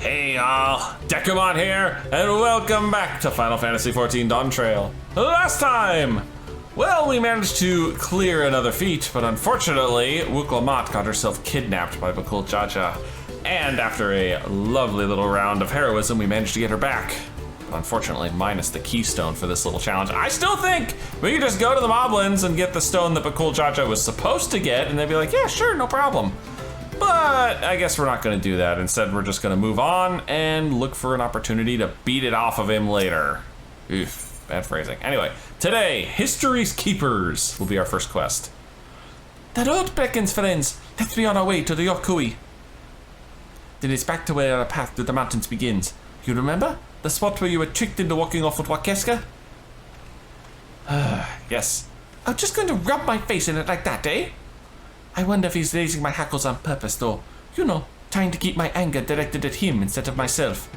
Hey y'all, Dekumon here, and welcome back to Final Fantasy XIV Dawntrail. Last time, well, we managed to clear another feat, but unfortunately, WORQOR got herself kidnapped by WORQOR Jaja. And after a lovely little round of heroism, we managed to get her back. Unfortunately, minus the keystone for this little challenge. I still think we could just go to the Moblins and get the stone that WORQOR Jaja was supposed to get, and they'd be like, yeah, sure, no problem. But I guess we're not gonna do that. Instead, we're just gonna move on and look for an opportunity to beat it off of him later. Oof, bad phrasing. Anyway, today, History's Keepers will be our first quest. The road beckons, friends. Let's be on our way to the Yokui. Then it's back to where our path to the mountains begins. You remember? The spot where you were tricked into walking off with Wakeska? Yes. I'm just going to rub my face in it like that, eh? I wonder if he's raising my hackles on purpose, though. You know, trying to keep my anger directed at him instead of myself.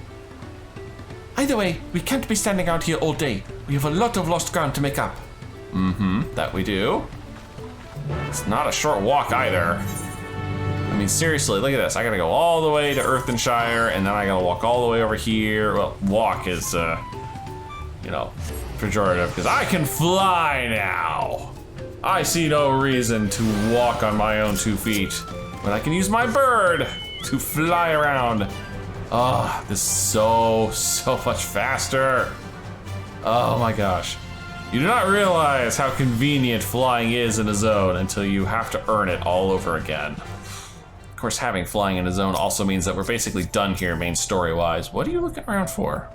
Either way, we can't be standing out here all day. We have a lot of lost ground to make up. That we do. It's not a short walk either. I mean, seriously, look at this. I gotta go all the way to Earthenshire, and then I gotta walk all the way over here. Well, walk is, you know, pejorative, because I can fly now. I see no reason to walk on my own 2 feet, but I can use my bird to fly around. Oh, this is so much faster. Oh my gosh. You do not realize how convenient flying is in a zone until you have to earn it all over again. Of course, having flying in a zone also means that we're basically done here main story-wise. What are you looking around for?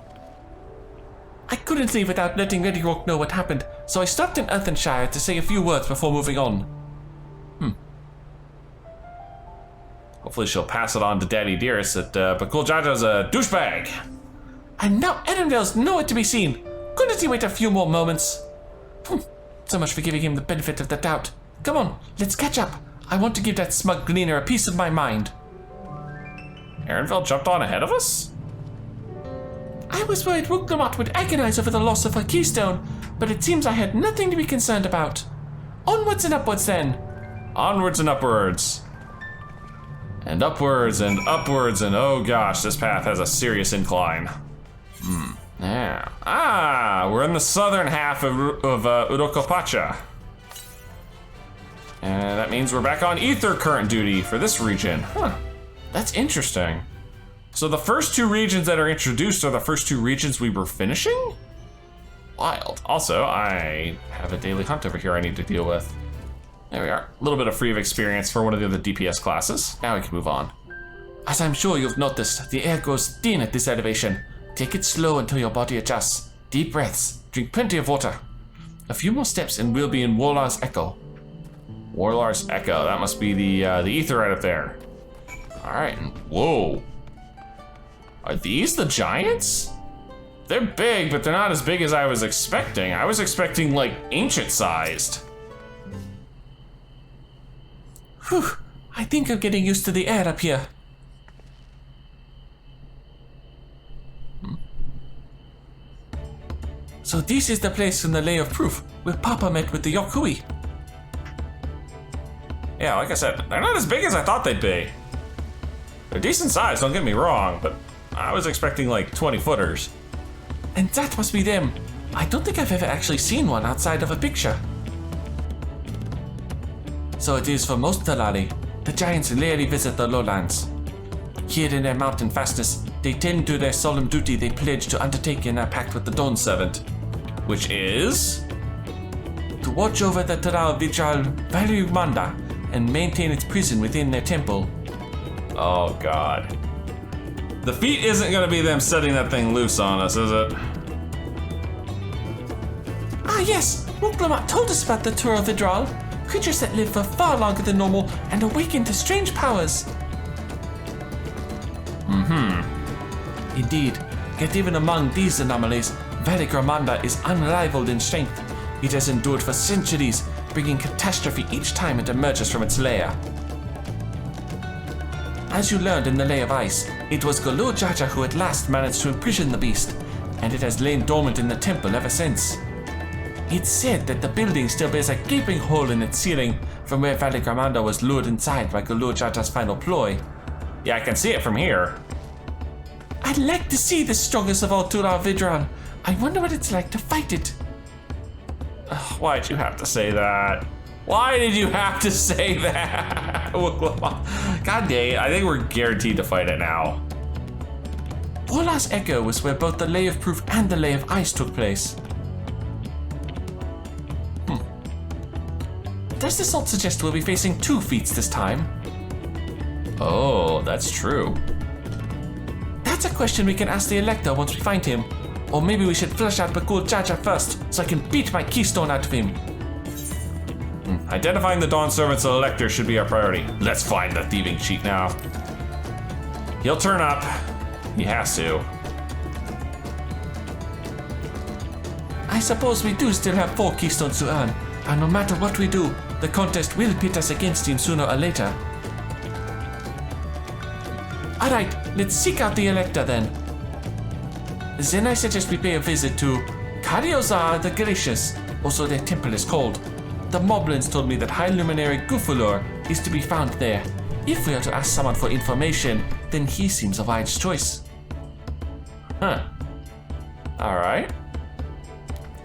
I couldn't leave without letting Lady Rourke know what happened, so I stopped in Earthenshire to say a few words before moving on. Hopefully she'll pass it on to Daddy Dearest that WORQOR Jaja's a douchebag. And now Arendelles nowhere to be seen. Couldn't he wait a few more moments? So much for giving him the benefit of the doubt. Come on, let's catch up. I want to give that smug gleaner a piece of my mind. Arendelle jumped on ahead of us? I was worried WORQOR would agonize over the loss of her keystone, but it seems I had nothing to be concerned about. Onwards and upwards then. Onwards and upwards. And upwards and upwards, and oh gosh, this path has a serious incline. Yeah. Ah, we're in the southern half of Urokopacha. And that means we're back on ether current duty for this region. That's interesting. So the first 2 regions that are introduced are the first 2 regions we were finishing? Wild. Also, I have a daily hunt over here I need to deal with. There we are. A little bit of free of experience for one of the other DPS classes. Now we can move on. As I'm sure you've noticed, the air goes thin at this elevation. Take it slow until your body adjusts. Deep breaths. Drink plenty of water. A few more steps and we'll be in Warlar's Echo. Warlar's Echo. That must be the ether right up there. All right. Whoa. Are these the giants? They're big, but they're not as big as I was expecting. I was expecting, like, ancient-sized. Whew, I think I'm getting used to the air up here. So this is the place in the Lay of Proof where Papa met with the Yokui. Yeah, like I said, they're not as big as I thought they'd be. They're decent size, don't get me wrong, but I was expecting like 20-footers. And that must be them. I don't think I've ever actually seen one outside of a picture. So it is for most Talali. The giants rarely visit the lowlands. Here in their mountain fastness, they tend to their solemn duty they pledge to undertake in their pact with the Dawn Servant. Which is? To watch over the Taral Vijal Valumanda and maintain its prison within their temple. Oh god. The feat isn't gonna be them setting that thing loose on us, is it? Ah yes, WORQOR told us about the Taral Vidral. Creatures that live for far longer than normal and awaken to strange powers. Indeed, yet even among these anomalies, Valumanda is unrivaled in strength. It has endured for centuries, bringing catastrophe each time it emerges from its lair. As you learned in the Lay of Ice, it was WORQOR Jaja who at last managed to imprison the beast, and it has lain dormant in the temple ever since. It's said that the building still bears a gaping hole in its ceiling from where Valumanda was lured inside by WORQOR Jaja's final ploy. Yeah, I can see it from here. I'd like to see the strongest of all Tular Vidron. I wonder what it's like to fight it. Why'd you have to say that? Why did you have to say that? God dang it, I think we're guaranteed to fight it now. Orla's Echo was where both the Lay of Proof and the Lay of Ice took place. Does this not suggest we'll be facing 2 feats this time? Oh, that's true. That's a question we can ask the Elector once we find him. Or maybe we should flush out Bakul Jaja first, so I can beat my keystone out of him. Identifying the Dawn Servant's Elector should be our priority. Let's find the thieving cheat now. He'll turn up. He has to. I suppose we do still have 4 keystones to earn, and no matter what we do, the contest will pit us against him sooner or later. Alright, let's seek out the Elector then. Then I suggest we pay a visit to Karyozar the Gracious, also their temple is called. The Moblins told me that High Luminary Gufulor is to be found there. If we are to ask someone for information, then he seems a wise choice. Huh. Alright.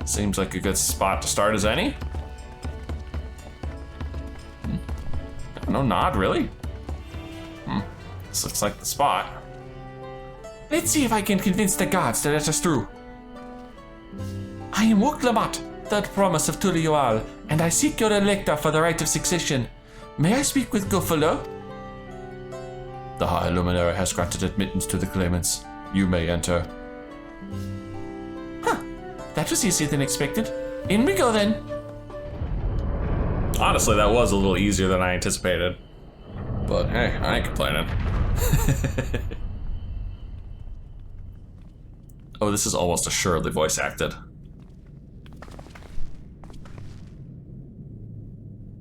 Seems like a good spot to start as any. No nod, really? This looks like the spot. Let's see if I can convince the guards to let us through. I am Wuklamat, third promise of Tulioal, and I seek your Elector for the right of succession. May I speak with Gufalo? The High Luminary has granted admittance to the claimants. You may enter. Huh. That was easier than expected. In we go then. Honestly, that was a little easier than I anticipated. But hey, I ain't complaining. Oh, this is almost assuredly voice acted.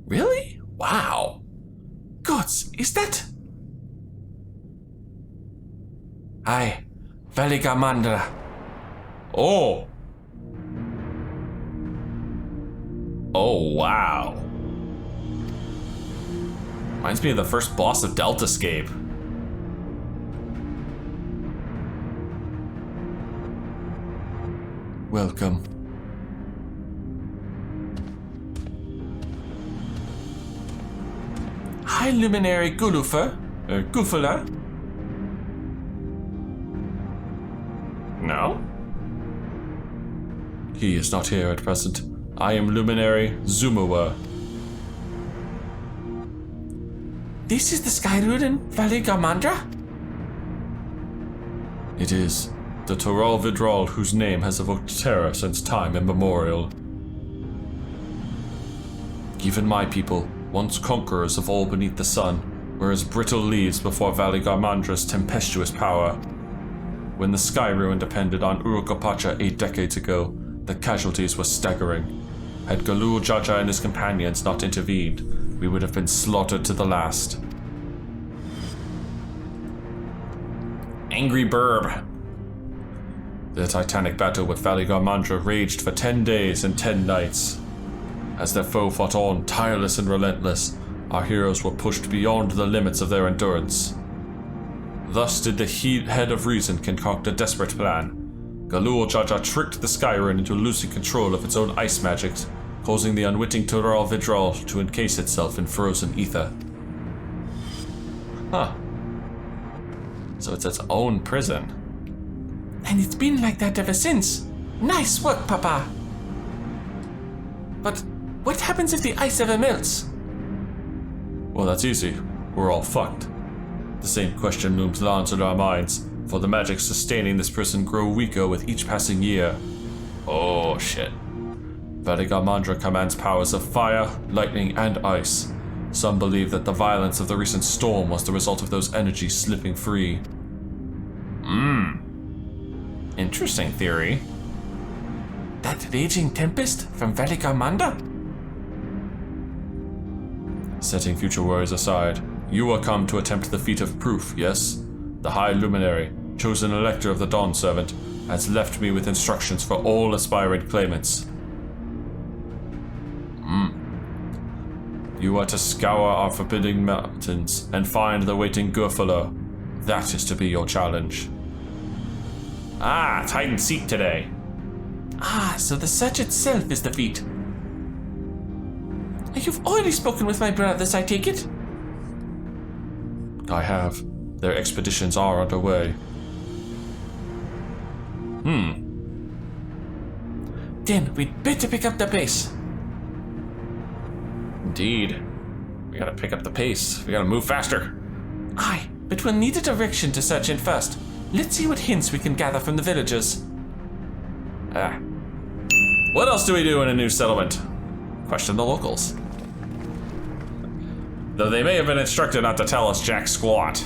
Really? Wow. Gods, is that... Aye, Valigamandra. Oh. Oh, wow. Reminds me of the first boss of Deltascape. Welcome. High Luminary Gufula? No? He is not here at present. I am Luminary Zumawa. This is the Skyruden Valigamandra? It is. The Toral Vidral whose name has evoked terror since time immemorial. Even my people, once conquerors of all beneath the sun, were as brittle leaves before Valigamandra's tempestuous power. When the Sky Ruin depended on Urukapacha 8 decades ago, the casualties were staggering. Had Galul Jaja and his companions not intervened, we would have been slaughtered to the last. Angry Burb. The titanic battle with Valigamandra raged for 10 days and 10 nights. As their foe fought on, tireless and relentless, our heroes were pushed beyond the limits of their endurance. Thus did the head of reason concoct a desperate plan. Galul Jaja tricked the Skyrim into losing control of its own ice magics, causing the unwitting Toral Vidral to encase itself in frozen ether. Huh. So it's its own prison. And it's been like that ever since. Nice work, Papa. But what happens if the ice ever melts? Well, that's easy. We're all fucked. The same question looms large in our minds, for the magic sustaining this prison grow weaker with each passing year. Oh, shit. Valigamandra commands powers of fire, lightning, and ice. Some believe that the violence of the recent storm was the result of those energies slipping free. Interesting theory. That raging tempest from Valigamandra? Setting future worries aside, you are come to attempt the feat of proof, yes? The High Luminary, chosen Elector of the Dawn Servant, has left me with instructions for all aspiring claimants. You are to scour our forbidding mountains and find the waiting Gufalo. That is to be your challenge. Ah, it's hide and seek today. Ah, so the search itself is the feat. You've already spoken with my brothers, I take it? I have. Their expeditions are underway. Then we'd better pick up the pace. Indeed. We gotta pick up the pace. We gotta move faster. Aye, but we'll need a direction to search in first. Let's see what hints we can gather from the villagers. What else do we do in a new settlement? Question the locals. Though they may have been instructed not to tell us jack squat.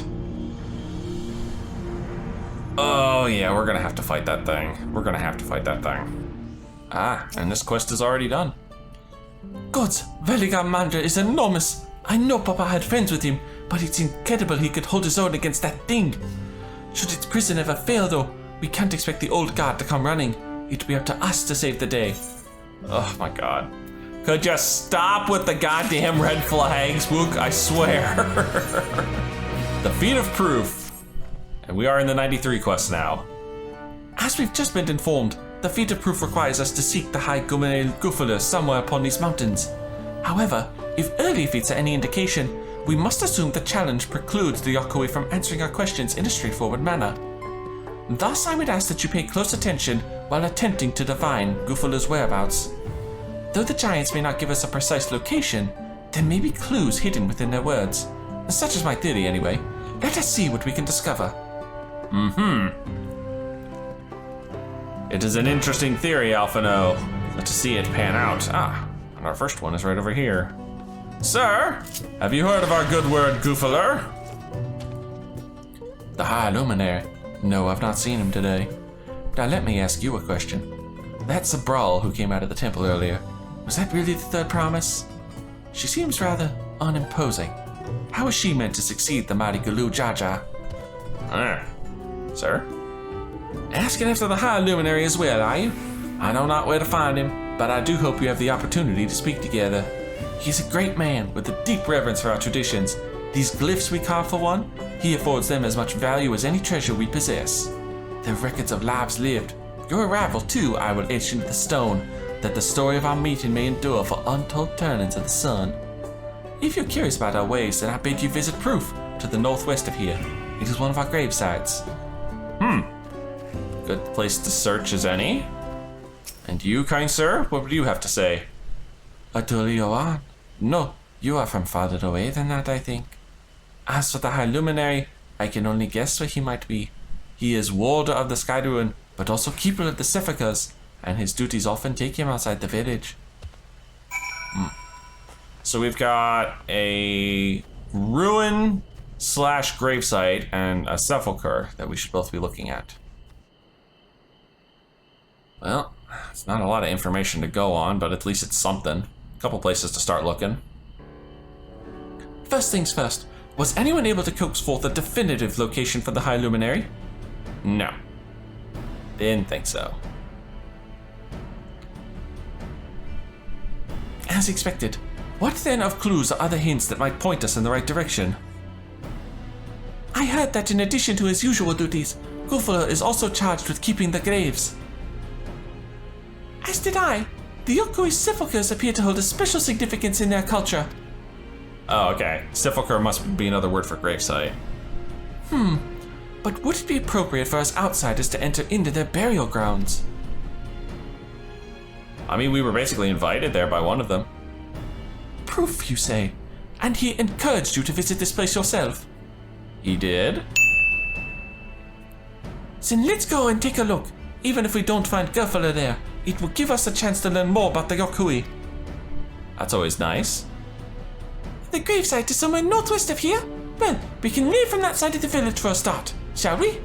Oh yeah, we're gonna have to fight that thing. Ah, and this quest is already done. Gods, Veligar is enormous. I know Papa had friends with him, but it's incredible he could hold his own against that thing. Should its prison ever fail though, we can't expect the old guard to come running. It'd be up to us to save the day. Oh my god. Could you stop with the goddamn red flags, Wook? I swear. The feat of proof. And we are in the 93 quest now. As we've just been informed, the feat of proof requires us to seek the High Luminary Gufular somewhere upon these mountains. However, if early feats are any indication, we must assume the challenge precludes the Yokoi from answering our questions in a straightforward manner. Thus, I would ask that you pay close attention while attempting to divine Gufular's whereabouts. Though the giants may not give us a precise location, there may be clues hidden within their words. Such is my theory anyway. Let us see what we can discover. It is an interesting theory, Alphino. Let's see it pan out. Ah, and our first one is right over here. Sir, have you heard of our good word Gufular? The High Luminary? No, I've not seen him today. Now let me ask you a question. That Sabral who came out of the temple earlier, was that really the third promise? She seems rather unimposing. How is she meant to succeed the mighty Gulu Jaja? Sir? Asking after the High Luminary as well, are you? I know not where to find him, but I do hope you have the opportunity to speak together. He's a great man with a deep reverence for our traditions. These glyphs we carve for one, he affords them as much value as any treasure we possess. They're records of lives lived. Your arrival, too, I will etch into the stone, that the story of our meeting may endure for untold turnings of the sun. If you're curious about our ways, then I bid you visit Proof, to the northwest of here. It is one of our grave sites. Good place to search as any. And you, kind sir, what would you have to say? Adulio. No, you are from farther away than that, I think. As for the High Luminary, I can only guess where he might be. He is warder of the Sky Ruin, but also keeper of the sepulchres, and his duties often take him outside the village. So we've got a ruin / gravesite and a sepulcher that we should both be looking at. Well, it's not a lot of information to go on, but at least it's something. A couple places to start looking. First things first, was anyone able to coax forth a definitive location for the High Luminary? No. Didn't think so. As expected. What then of clues or other hints that might point us in the right direction? I heard that in addition to his usual duties, Gufular is also charged with keeping the graves. As did I. The Yokoi's sepulchres appear to hold a special significance in their culture. Oh, okay. Sepulcher must be another word for gravesite. But would it be appropriate for us outsiders to enter into their burial grounds? I mean, we were basically invited there by one of them. Proof, you say? And he encouraged you to visit this place yourself? He did? Then let's go and take a look. Even if we don't find Gufular there, it will give us a chance to learn more about the Yokoi. That's always nice. The gravesite is somewhere northwest of here? Well, we can leave from that side of the village for a start, shall we?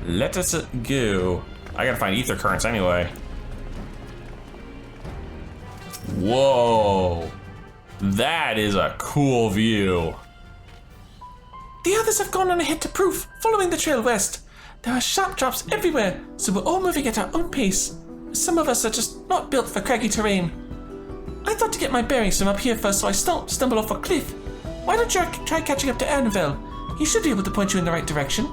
Let us go. I gotta find ether currents anyway. Whoa. That is a cool view. The others have gone on ahead to Proof, following the trail west. There are sharp drops everywhere, so we're all moving at our own pace. Some of us are just not built for craggy terrain. I thought to get my bearings from up here first so I don't stumble off a cliff. Why don't you try catching up to Annabelle? He should be able to point you in the right direction.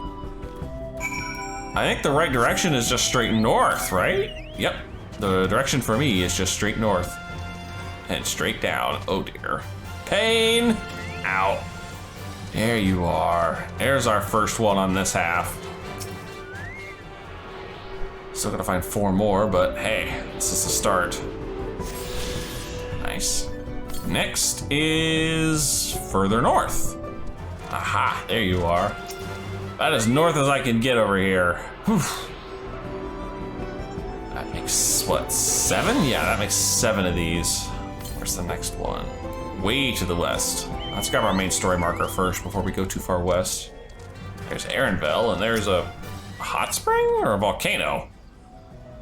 I think the right direction is just straight north, right? Yep, the direction for me is just straight north. And straight down, oh dear. Pain! Ow. There you are. There's our first one on this half. Still gotta find 4 more, but hey, this is the start. Nice. Next is further north. Aha, there you are. About as north as I can get over here. Whew. That makes, what, 7? Yeah, that makes 7 of these. Where's the next one? Way to the west. Let's grab our main story marker first before we go too far west. There's Ehrenville, and there's a hot spring or a volcano?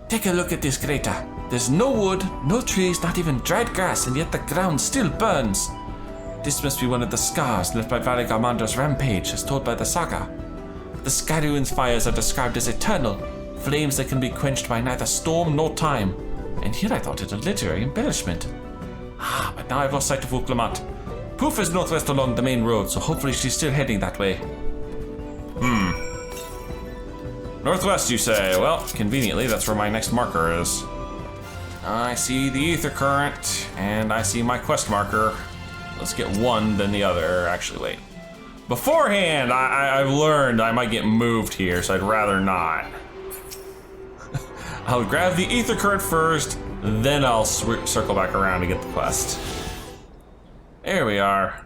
Take a look at this crater. There's no wood, no trees, not even dried grass, and yet the ground still burns. This must be one of the scars left by Valig Armando's rampage, as told by the saga. The Skyruin's fires are described as eternal, flames that can be quenched by neither storm nor time. And here I thought it a literary embellishment. Ah, but now I've lost sight of WORQOR. Poof is northwest along the main road, so hopefully she's still heading that way. Northwest, you say? Well, conveniently, that's where my next marker is. I see the ether current, and I see my quest marker. Let's get one, then the other. Actually, wait. Beforehand, I've learned I might get moved here, so I'd rather not. I'll grab the ether current first, then I'll circle back around to get the quest. There we are.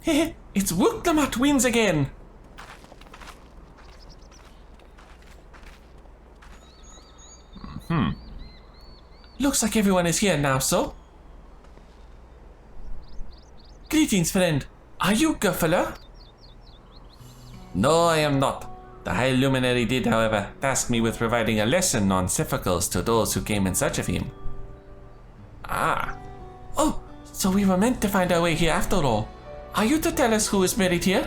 It's WORQOR wins again. Looks like everyone is here now, so. Greetings, friend. Are you Guffler? No, I am not. The High Luminary did, however, task me with providing a lesson on Cephacles to those who came in search of him. Ah. Oh, so we were meant to find our way here after all. Are you to tell us who is buried here?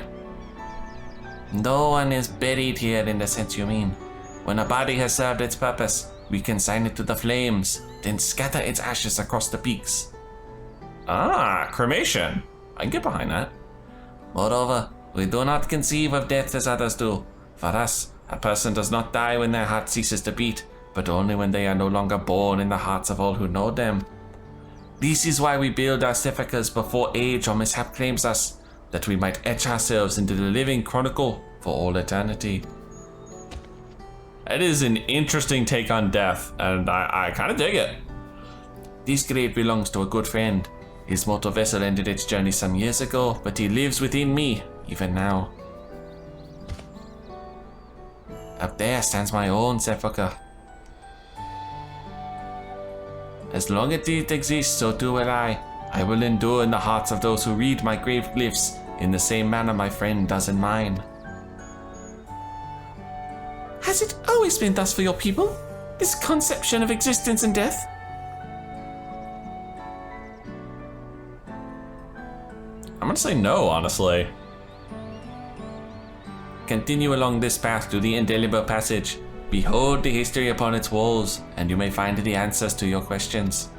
No one is buried here in the sense you mean. When a body has served its purpose, we consign it to the flames, then scatter its ashes across the peaks. Ah, cremation. I can get behind that. Moreover, we do not conceive of death as others do. For us, a person does not die when their heart ceases to beat, but only when they are no longer born in the hearts of all who know them. This is why we build our sepulchres before age or mishap claims us, that we might etch ourselves into the living chronicle for all eternity. It is an interesting take on death, and I kind of dig it. This grave belongs to a good friend. His mortal vessel ended its journey some years ago, but he lives within me, even now. Up there stands my own sepulchre. As long as it exists, so too will I. I will endure in the hearts of those who read my grave glyphs in the same manner my friend does in mine. Has it always been thus for your people? This conception of existence and death? I'm gonna say no, honestly. Continue along this path to the indelible passage. Behold the history upon its walls, and you may find the answers to your questions.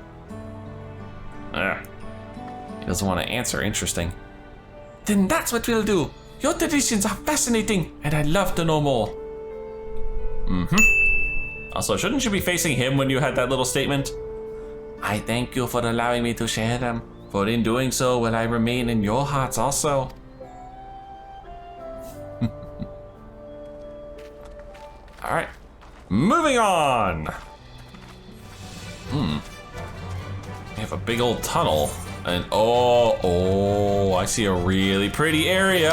He doesn't want to answer. Interesting. Then that's what we'll do. Your traditions are fascinating, and I'd love to know more. Also, shouldn't you be facing him when you had that little statement? I thank you for allowing me to share them, for in doing so will I remain in your hearts also. Alright. Moving on! We have a big old tunnel. And oh, I see a really pretty area!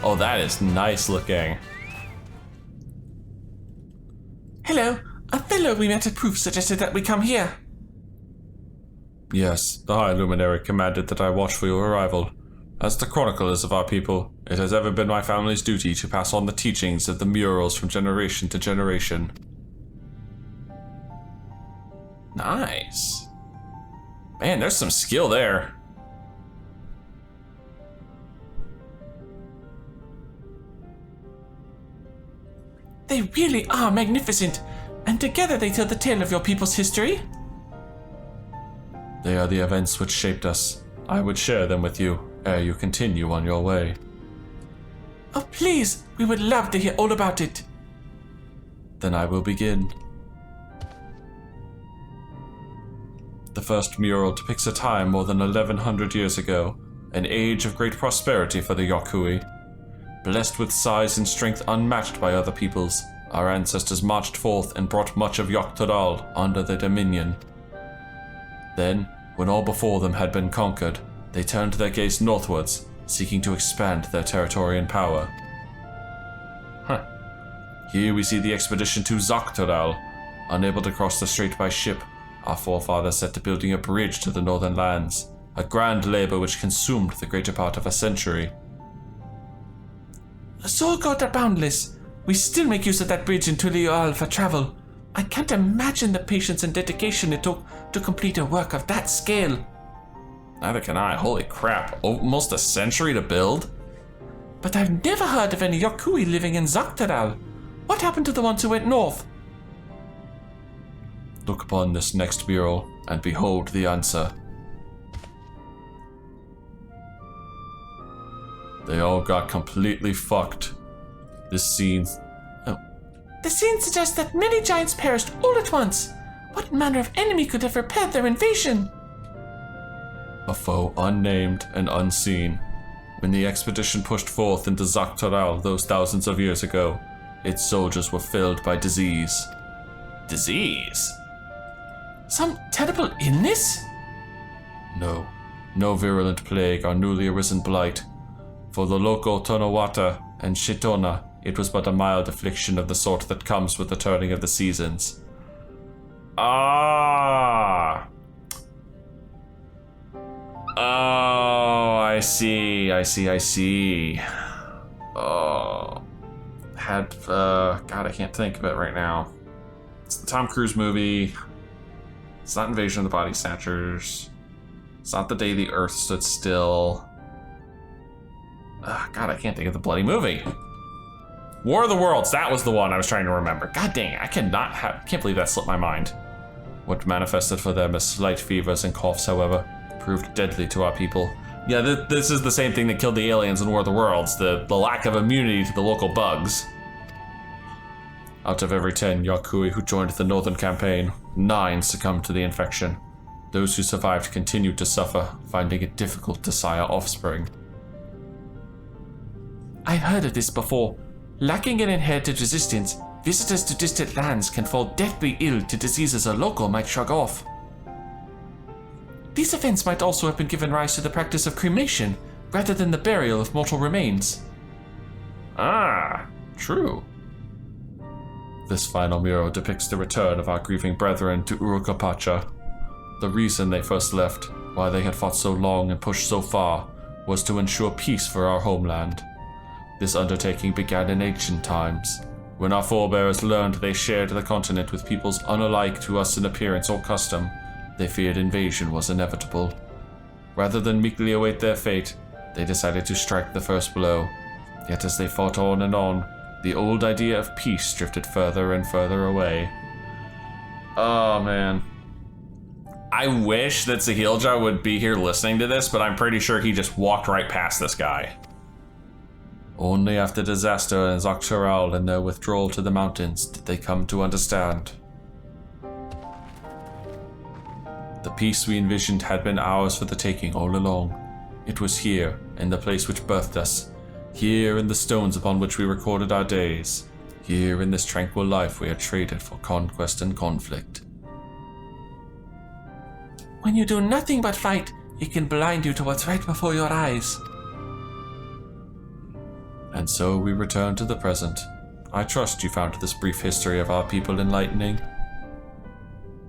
Oh, that is nice looking. Hello. A fellow we met at Proof suggested that we come here. Yes, the High Luminary commanded that I watch for your arrival. As the chroniclers of our people, it has ever been my family's duty to pass on the teachings of the murals from generation to generation. Nice. Man, there's some skill there. They really are magnificent, and together they tell the tale of your people's history. They are the events which shaped us. I would share them with you ere you continue on your way. Oh, please, we would love to hear all about it. Then I will begin. The first mural depicts a time more than 1100 years ago, an age of great prosperity for the Yokui. Blessed with size and strength unmatched by other peoples, our ancestors marched forth and brought much of Yogg-Tothrall under their dominion. Then, when all before them had been conquered, they turned their gaze northwards, seeking to expand their territory and power. Here we see the expedition to Yogg-Tothrall. Unable to cross the strait by ship, our forefathers set to building a bridge to the northern lands, a grand labor which consumed the greater part of a century. Zorqor the Boundless, we still make use of that bridge in Tulial for travel. I can't imagine the patience and dedication it took to complete a work of that scale. Neither can I. Holy crap. Almost a century to build? But I've never heard of any Yokui living in Yogg-Tothrall. What happened to the ones who went north? Look upon this next mural and behold the answer. They all got completely fucked. This scene... The scene suggests that many giants perished all at once. What manner of enemy could have repelled their invasion? A foe unnamed and unseen. When the expedition pushed forth into Yogg-Tothrall those thousands of years ago, its soldiers were filled by disease. Disease? Some terrible illness? No. No virulent plague or newly arisen blight. For the local Tonawata and Shitona, it was but a mild affliction of the sort that comes with the turning of the seasons. Ah! Oh, I see. Oh. God, I can't think of it right now. It's the Tom Cruise movie. It's not Invasion of the Body Snatchers. It's not The Day the Earth Stood Still. God, I can't think of the bloody movie. War of the Worlds, that was the one I was trying to remember. God dang it, I can't believe that slipped my mind. What manifested for them as slight fevers and coughs, however, proved deadly to our people. Yeah, this is the same thing that killed the aliens in War of the Worlds, the lack of immunity to the local bugs. Out of every 10 Yokui who joined the Northern Campaign, 9 succumbed to the infection. Those who survived continued to suffer, finding it difficult to sire offspring. I've heard of this before. Lacking an inherited resistance, visitors to distant lands can fall deathly ill to diseases a local might shrug off. These events might also have been given rise to the practice of cremation, rather than the burial of mortal remains. Ah, true. This final mural depicts the return of our grieving brethren to Urukapacha. The reason they first left, why they had fought so long and pushed so far, was to ensure peace for our homeland. This undertaking began in ancient times, when our forebears learned they shared the continent with peoples unalike to us in appearance or custom. They feared invasion was inevitable. Rather than meekly await their fate, they decided to strike the first blow. Yet as they fought on and on, the old idea of peace drifted further and further away. Oh man. I wish that Sahilja would be here listening to this, but I'm pretty sure he just walked right past this guy. Only after disaster in Yogg-Tothrall and their withdrawal to the mountains did they come to understand. The peace we envisioned had been ours for the taking all along. It was here, in the place which birthed us, here in the stones upon which we recorded our days, here in this tranquil life we had traded for conquest and conflict. When you do nothing but fight, it can blind you to what's right before your eyes. And so we return to the present. I trust you found this brief history of our people enlightening.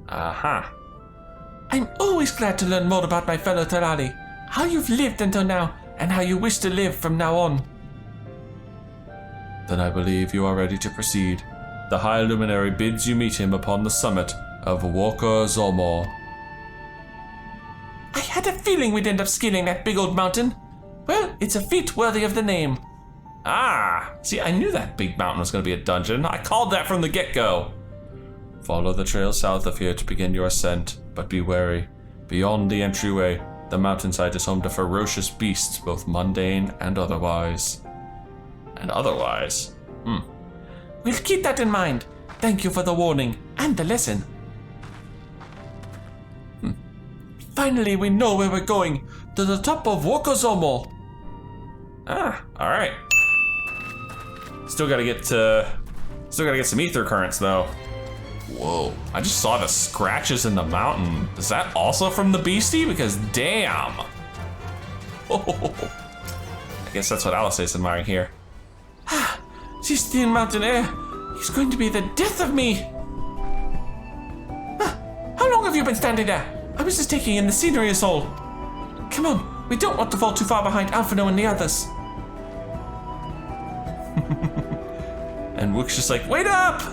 Aha. I'm always glad to learn more about my fellow Terali, how you've lived until now, and how you wish to live from now on. Then I believe you are ready to proceed. The High Luminary bids you meet him upon the summit of WORQOR ZORMOR. I had a feeling we'd end up scaling that big old mountain. Well, it's a feat worthy of the name. Ah, see, I knew that big mountain was going to be a dungeon. I called that from the get-go. Follow the trail south of here to begin your ascent, but be wary. Beyond the entryway, the mountainside is home to ferocious beasts, both mundane and otherwise. And otherwise, We'll keep that in mind. Thank you for the warning and the lesson. Finally, we know where we're going. To the top of WORQOR ZORMOR. all right. Still gotta get some ether currents though. Whoa, I just saw the scratches in the mountain. Is that also from the beastie? Because damn. I guess that's what Alice is admiring here. This thin mountain air is going to be the death of me. How long have you been standing there? I was just taking in the scenery is all. Come on, we don't want to fall too far behind Alphino and the others. And Wook's just like, wait up!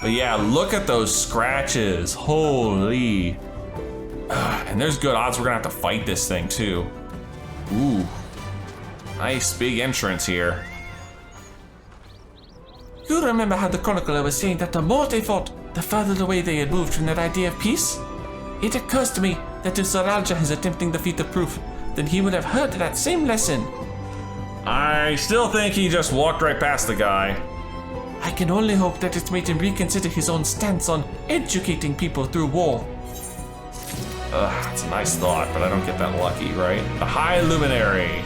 But yeah, look at those scratches. Holy. And there's good odds we're gonna have to fight this thing too. Ooh. Nice big entrance here. You remember how the chronicler was saying that the more they fought, the further away they had moved from that idea of peace? It occurs to me that if Zoralja is attempting the feat of proof, then he would have heard that same lesson. I still think he just walked right past the guy. I can only hope that it's made him reconsider his own stance on educating people through war. It's a nice thought, but I don't get that lucky, right? The High Luminary.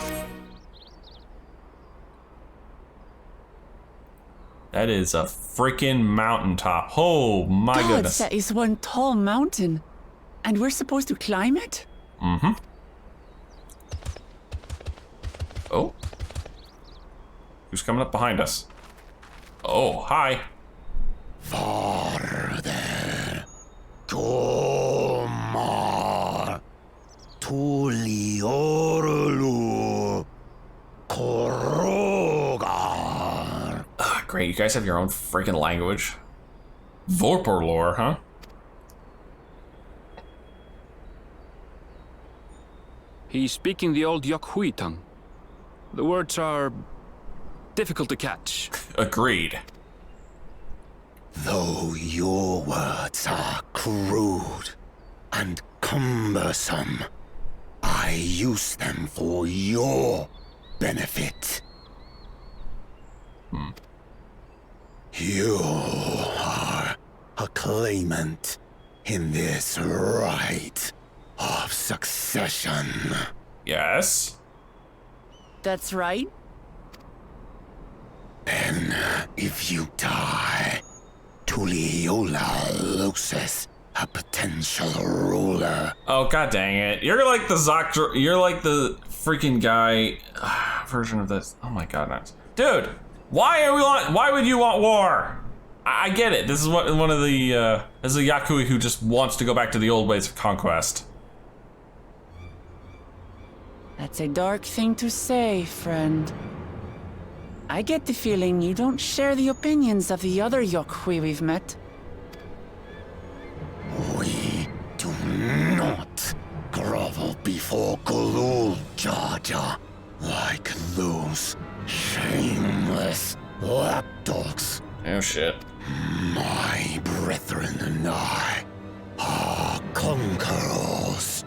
That is a freaking mountaintop. Oh my goodness. That is one tall mountain. And we're supposed to climb it? Mm-hmm. Oh. Who's coming up behind us? Oh, hi. Farther. Tomar. Tuliorlu. Korogar. Great, you guys have your own freaking language. WORQOR lore, huh? He's speaking the old Yokhui tongue. The words are difficult to catch. Agreed. Though your words are crude and cumbersome, I use them for your benefit. You are a claimant in this right of succession. Yes. That's right. Then, if you die, Tuliola loses a potential ruler. Oh, god dang it. You're like the you're like the freaking guy version of this. Oh my god, nice. Dude, why would you want war? I get it. This is one of the this is a Yakui who just wants to go back to the old ways of conquest. That's a dark thing to say, friend. I get the feeling you don't share the opinions of the other Yokhui we've met. We do not grovel before Gulul, Jaja, like those shameless lapdogs. Oh shit. My brethren and I are conquerors,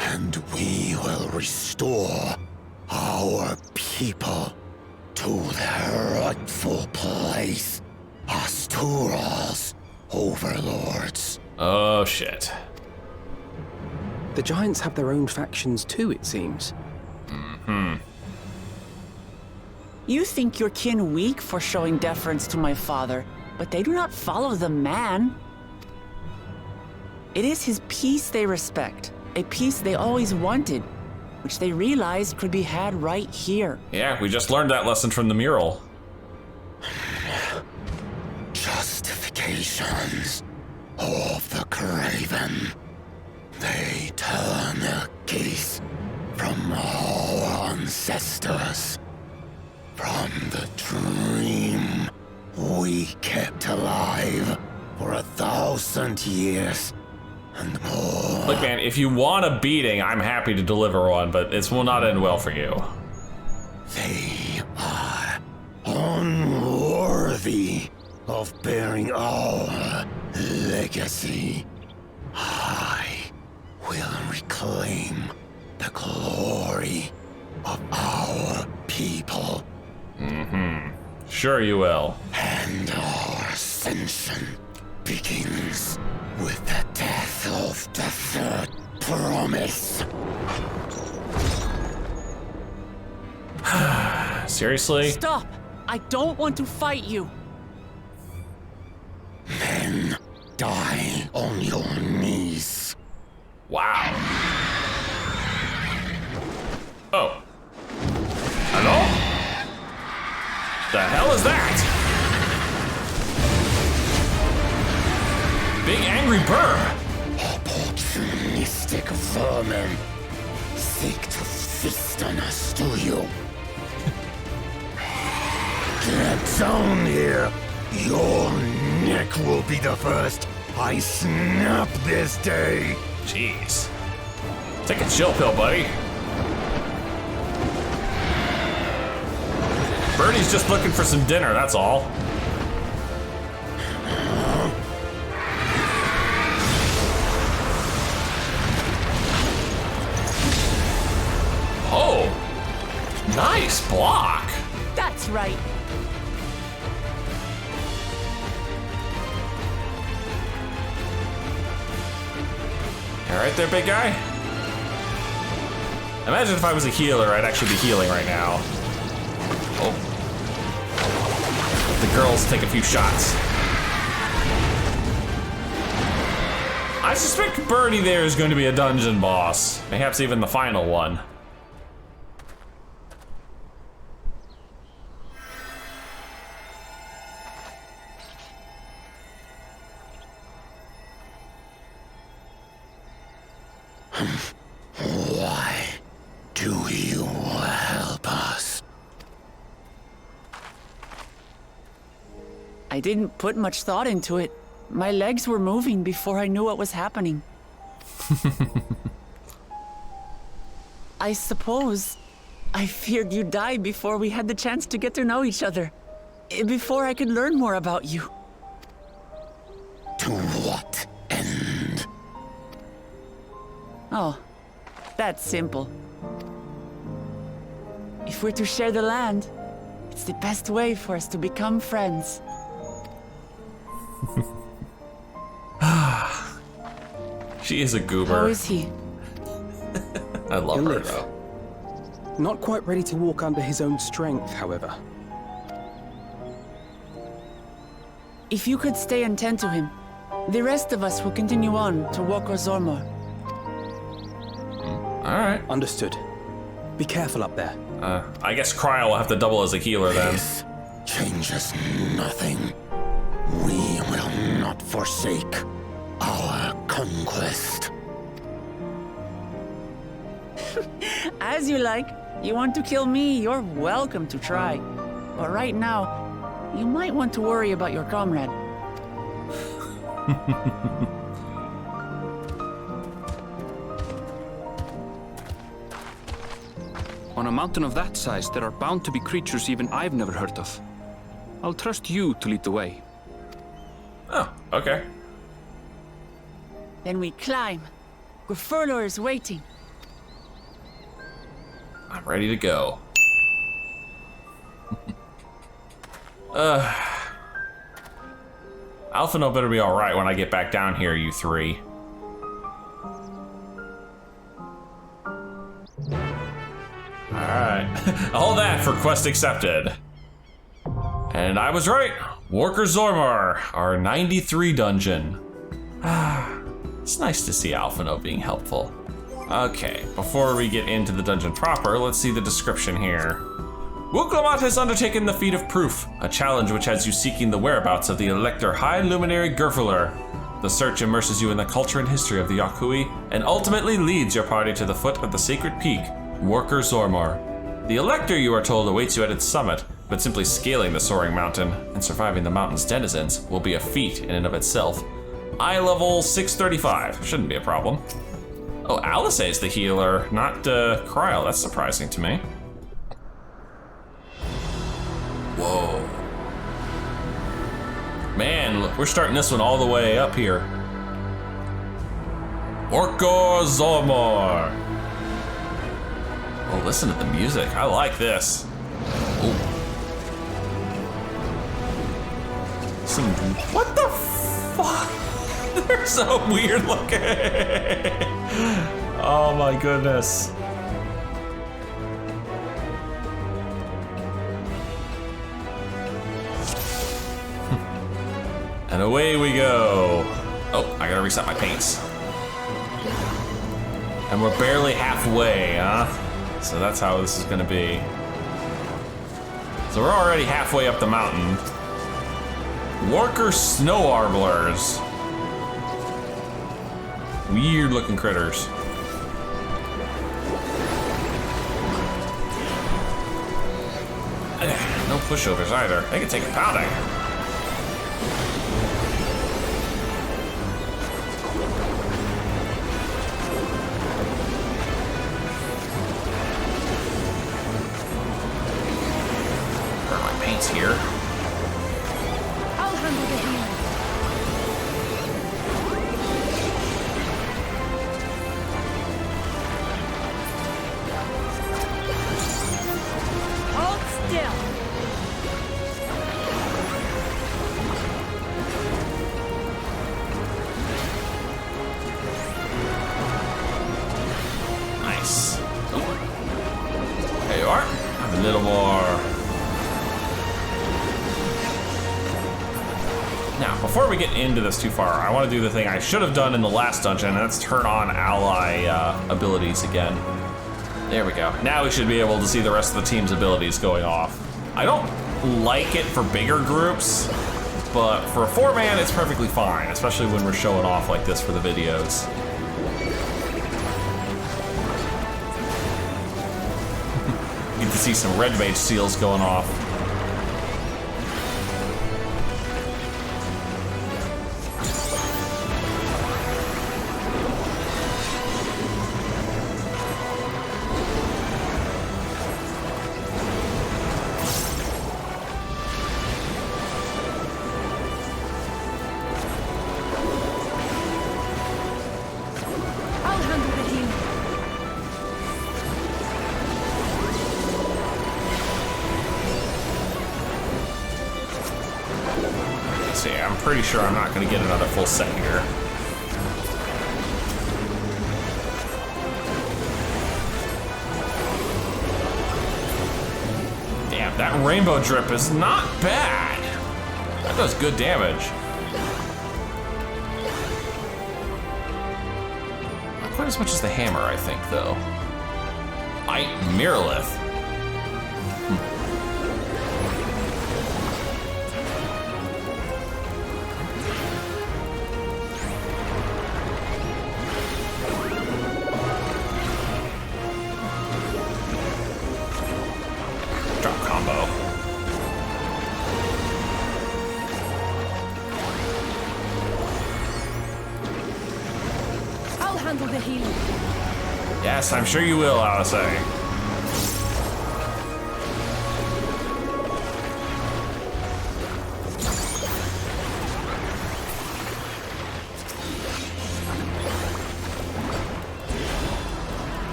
and we will restore our people to their rightful place as Tural's overlords. Oh shit. The giants have their own factions too, it seems. You think your kin weak for showing deference to my father, but they do not follow the man. It is his peace they respect, a peace they always wanted, which they realized could be had right here. Yeah, we just learned that lesson from the mural. Justifications of the craven. They turn their gaze from our ancestors, from the dream we kept alive for 1,000 years and more. Look, man, if you want a beating, I'm happy to deliver one, but this will not end well for you. They are unworthy of bearing our legacy. I will reclaim the glory of our people Sure you will. And our ascension begins with the death of the third promise. Seriously? Stop! I don't want to fight you. Then die on your knees. Wow. Oh. Hello? The hell is that? Big angry bird. Opportunistic vermin seek to feast on us, do you? Get down here. Your neck will be the first I snap this day. Jeez. Take a chill pill, buddy. Birdie's just looking for some dinner, that's all. Oh, nice block. That's right. All right there, big guy. Imagine if I was a healer, I'd actually be healing right now. Oh. The girls take a few shots. I suspect Birdie there is going to be a dungeon boss. Perhaps even the final one. Why do you help us? I didn't put much thought into it. My legs were moving before I knew what was happening. I suppose I feared you'd die before we had the chance to get to know each other. Before I could learn more about you. To what end? Oh, that's simple. If we're to share the land, it's the best way for us to become friends. She is a goober. How is he? I love He'll her live. though. Not quite ready to walk under his own strength, however. If you could stay and tend to him, the rest of us will continue on to WORQOR ZORMOR. All right. Understood. Be careful up there. I guess Cryo will have to double as a healer then. This changes nothing. We will not forsake our conquest. As you like. You want to kill me, you're welcome to try. But right now, you might want to worry about your comrade. On a mountain of that size, there are bound to be creatures even I've never heard of. I'll trust you to lead the way. Oh, okay. Then we climb. Gurfurlor is waiting. I'm ready to go. Alphino better be alright when I get back down here, you three. Alright. All that for quest accepted. And I was right. WORQOR ZORMOR, our 93 dungeon. It's nice to see Alphino being helpful. Okay, before we get into the dungeon proper, let's see the description here. Wuklomat has undertaken the feat of proof, a challenge which has you seeking the whereabouts of the Elector High Luminary Gurfurlor. The search immerses you in the culture and history of the Yokhui, and ultimately leads your party to the foot of the sacred peak, WORQOR ZORMOR. The Elector, you are told, awaits you at its summit, but simply scaling the soaring mountain and surviving the mountain's denizens will be a feat in and of itself. Eye level 635, shouldn't be a problem. Oh, Alice is the healer, not Cryo. That's surprising to me. Whoa. Man, look, we're starting this one all the way up here. WORQOR ZORMOR. Oh, listen to the music. I like this. Ooh. Some, what the fuck? They're so weird looking. Oh my goodness. And away we go. Oh, I gotta reset my paints. And we're barely halfway, huh? So that's how this is gonna be. So we're already halfway up the mountain. WORQOR snow arblers. Weird looking critters. No pushovers either. They can take a pounding. Here. I'll handle the healing. Hold still. Nice. Oh. There you are. A little more. Now, before we get into this too far, I want to do the thing I should have done in the last dungeon, and that's turn on ally abilities again. There we go. Now we should be able to see the rest of the team's abilities going off. I don't like it for bigger groups, but for a 4-man, it's perfectly fine, especially when we're showing off like this for the videos. You get to see some red mage seals going off. I'm pretty sure I'm not going to get another full set here. Damn, that rainbow drip is not bad. That does good damage. Not quite as much as the hammer, I think, though. Mirrorlith. The healing. Yes, I'm sure you will, Alice. There.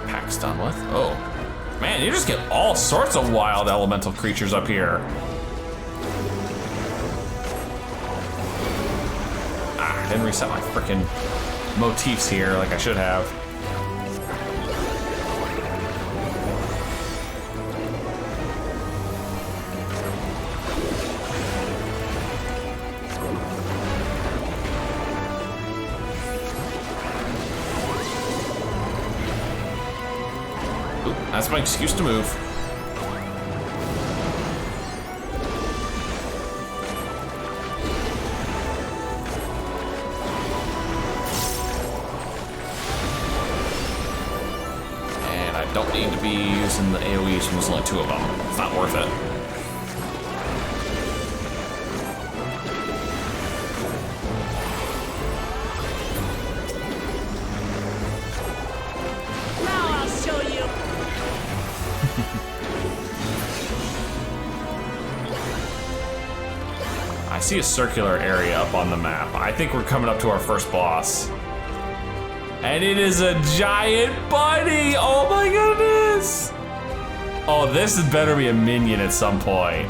Pack's done with. Oh. Man, you just get all sorts of wild elemental creatures up here. Ah, I didn't reset my frickin' motifs here like I should have. That's my excuse to move. And I don't need to be using the AoEs when there's only 2 of them. It's not worth it. I see a circular area up on the map. I think we're coming up to our first boss. And it is a giant bunny! Oh my goodness! Oh, this had better be a minion at some point.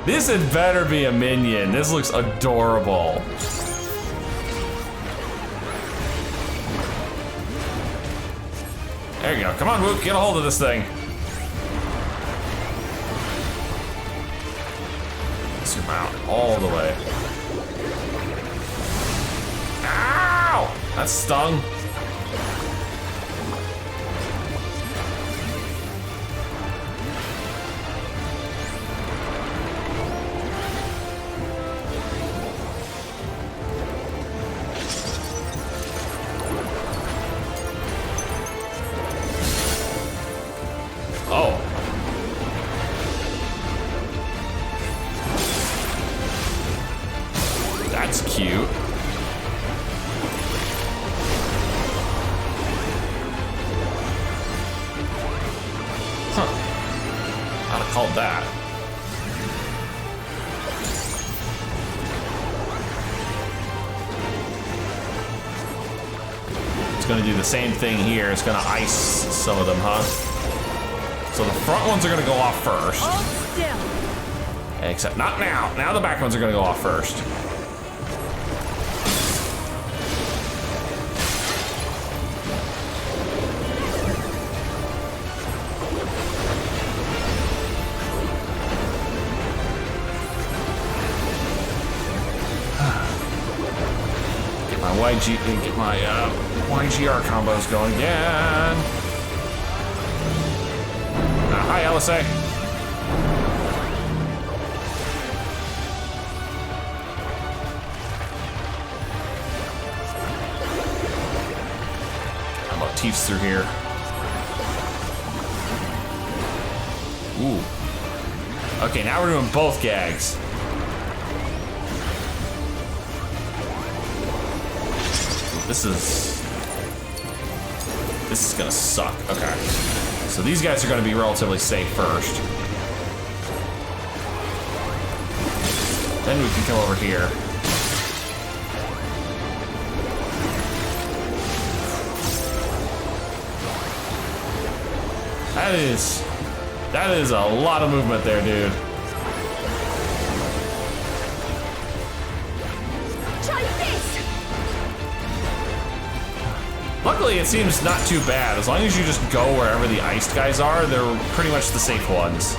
This had better be a minion. This looks adorable. There you go. Come on, Wook, get a hold of this thing. Zoom out all the way. Ow! That stung. That's cute. Huh. I'd have called that. It's gonna do the same thing here. It's gonna ice some of them, huh? So the front ones are gonna go off first. Hold still. Except not now. Now the back ones are gonna go off first. Get my YGR combos going again. Hi, LSA. I'm motifs through here. Ooh. Okay, now we're doing both gags. This is gonna suck. Okay. So these guys are gonna be relatively safe first. Then we can come over here. That is a lot of movement there, dude. Luckily, it seems not too bad. As long as you just go wherever the iced guys are, they're pretty much the safe ones.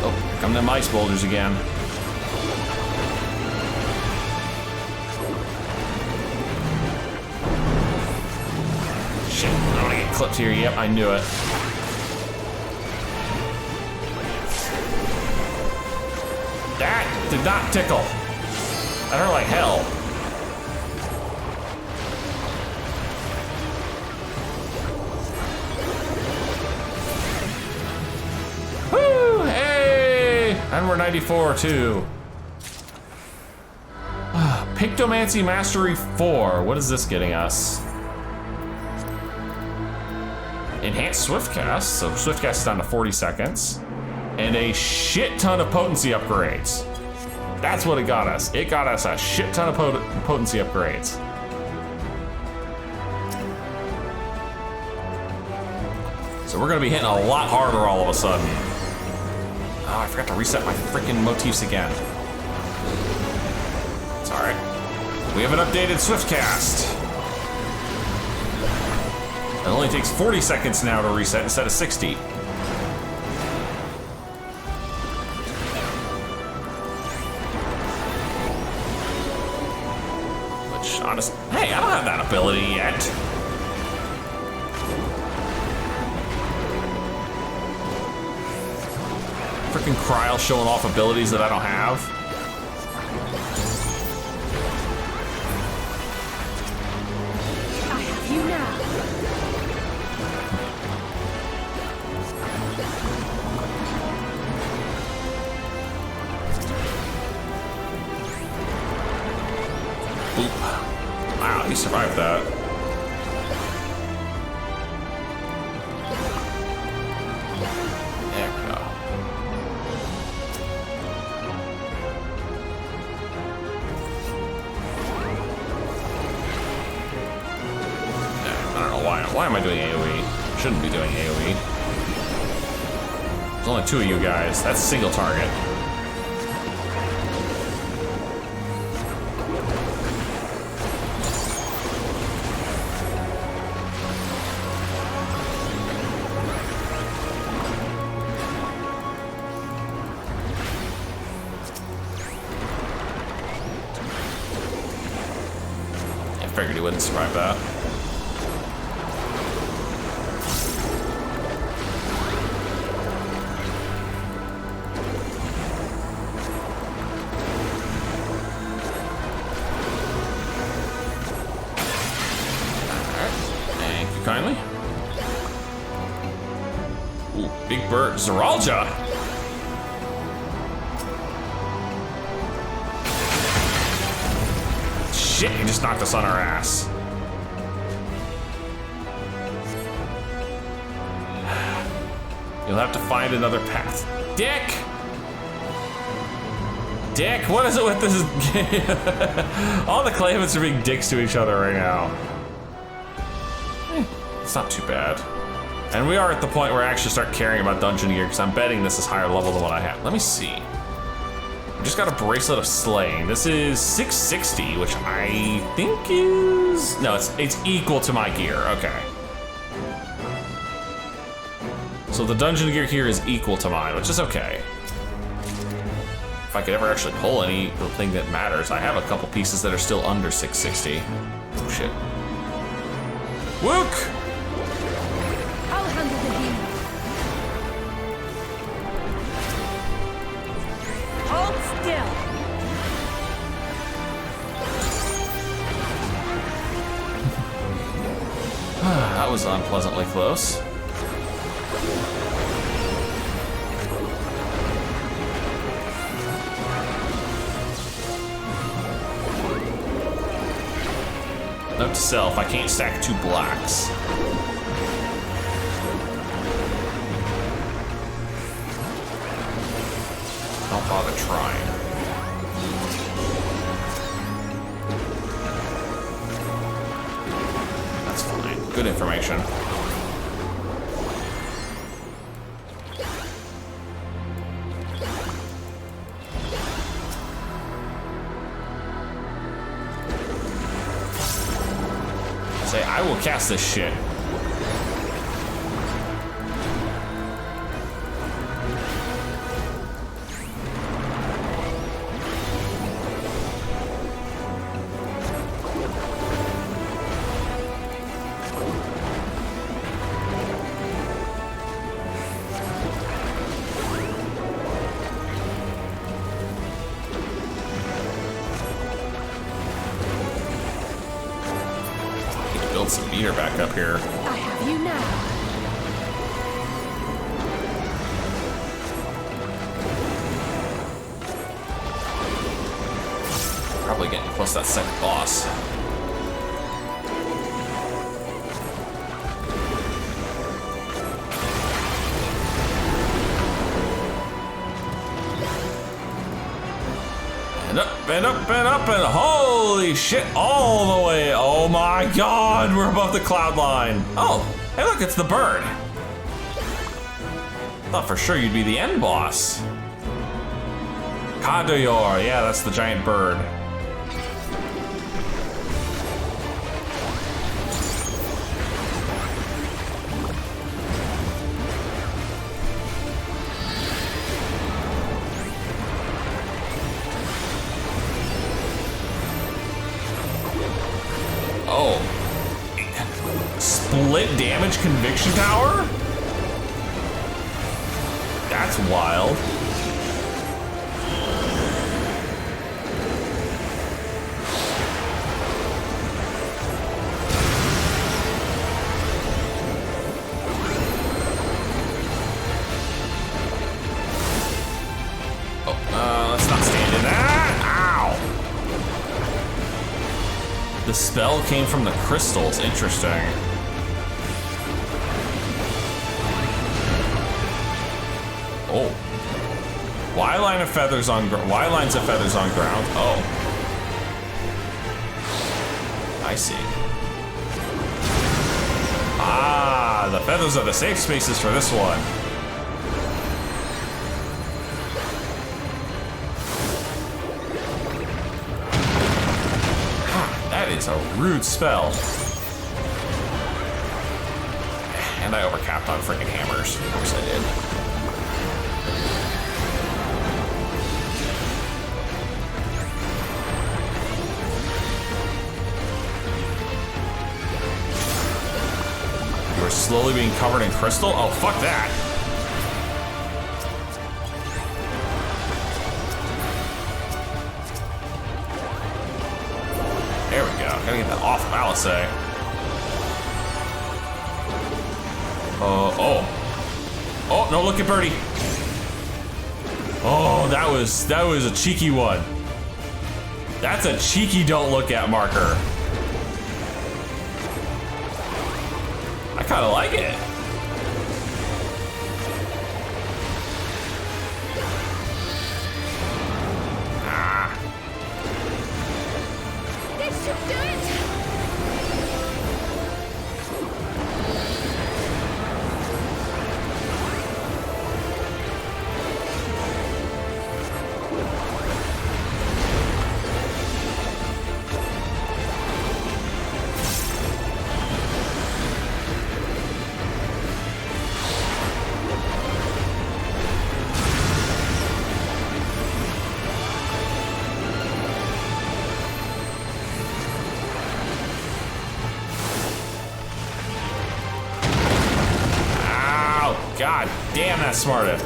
Oh, here come them ice boulders again. Shit, I'm gonna get clipped here. Yep, I knew it. That did not tickle. That hurt like hell. And we're 94 too. Pictomancy Mastery 4. What is this getting us? Enhanced Swiftcast. So Swiftcast is down to 40 seconds. And a shit ton of potency upgrades. That's what it got us. It got us a shit ton of potency upgrades. So we're gonna be hitting a lot harder all of a sudden. Oh, I forgot to reset my freaking motifs again. It's alright. We have an updated Swiftcast. It only takes 40 seconds now to reset instead of 60. Which, honestly, hey, I don't have that ability yet. Freaking Kryl showing off abilities that I don't have. I have you now. Boop. Wow, he survived that. There we go. Why am I doing AoE? Shouldn't be doing AoE. There's only 2 of you guys. That's single target. I figured he wouldn't survive that. Kindly. Ooh, big bird. Zeralja! Shit, he just knocked us on our ass. You'll have to find another path. Dick! Dick, what is it with this game? All the claimants are being dicks to each other right now. It's not too bad. And we are at the point where I actually start caring about dungeon gear because I'm betting this is higher level than what I have. Let me see. I just got a bracelet of slaying. This is 660, which I think is... No, it's equal to my gear. Okay. So the dungeon gear here is equal to mine, which is okay. If I could ever actually pull anything that matters. I have a couple pieces that are still under 660. Oh, shit. Wook! I'll handle the heat. Hold still. That was unpleasantly close. Note to self, I can't stack 2 blacks. Don't bother trying. That's fine. Good information. Say, I will cast this shit. Build some meter back up here. I have you now. Probably getting close to that second boss. And up and up and up and holy shit, all the way. Oh my god, we're above the cloud line. Oh, hey look, it's the bird. Thought for sure you'd be the end boss. Kadoyor, yeah, that's the giant bird. Oh. Split damage conviction tower? That's wild. Let's not stand in that. Ow. The spell came from the crystals. Interesting. Oh. Y lines of feathers on ground. Oh. I see. feathers are the safe spaces for this one. That is a rude spell. And I overcapped on freaking hammers. Of course I did. We're slowly being covered in crystal? Oh, fuck that. There we go. Gotta get that off of Alisei. Oh, no, look at Birdie. Oh, that was a cheeky one. That's a cheeky don't look at marker. I kind of like it. This should do it! God damn, that's smarted.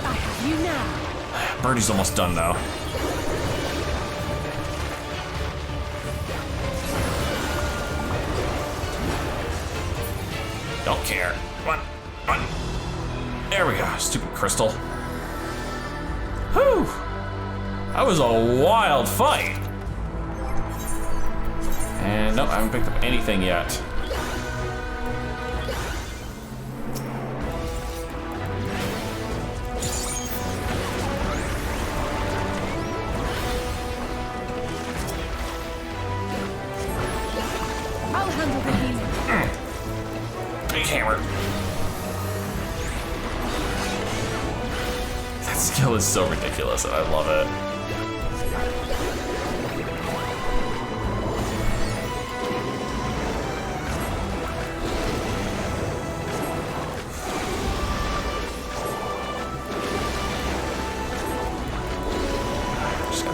I have you now. Birdie's almost done though. Don't care. Come on, come on. There we go, stupid crystal. Whew. That was a wild fight. And nope, I haven't picked up anything yet. I'll handle the heat. Big hammer. That skill is so ridiculous and I love it.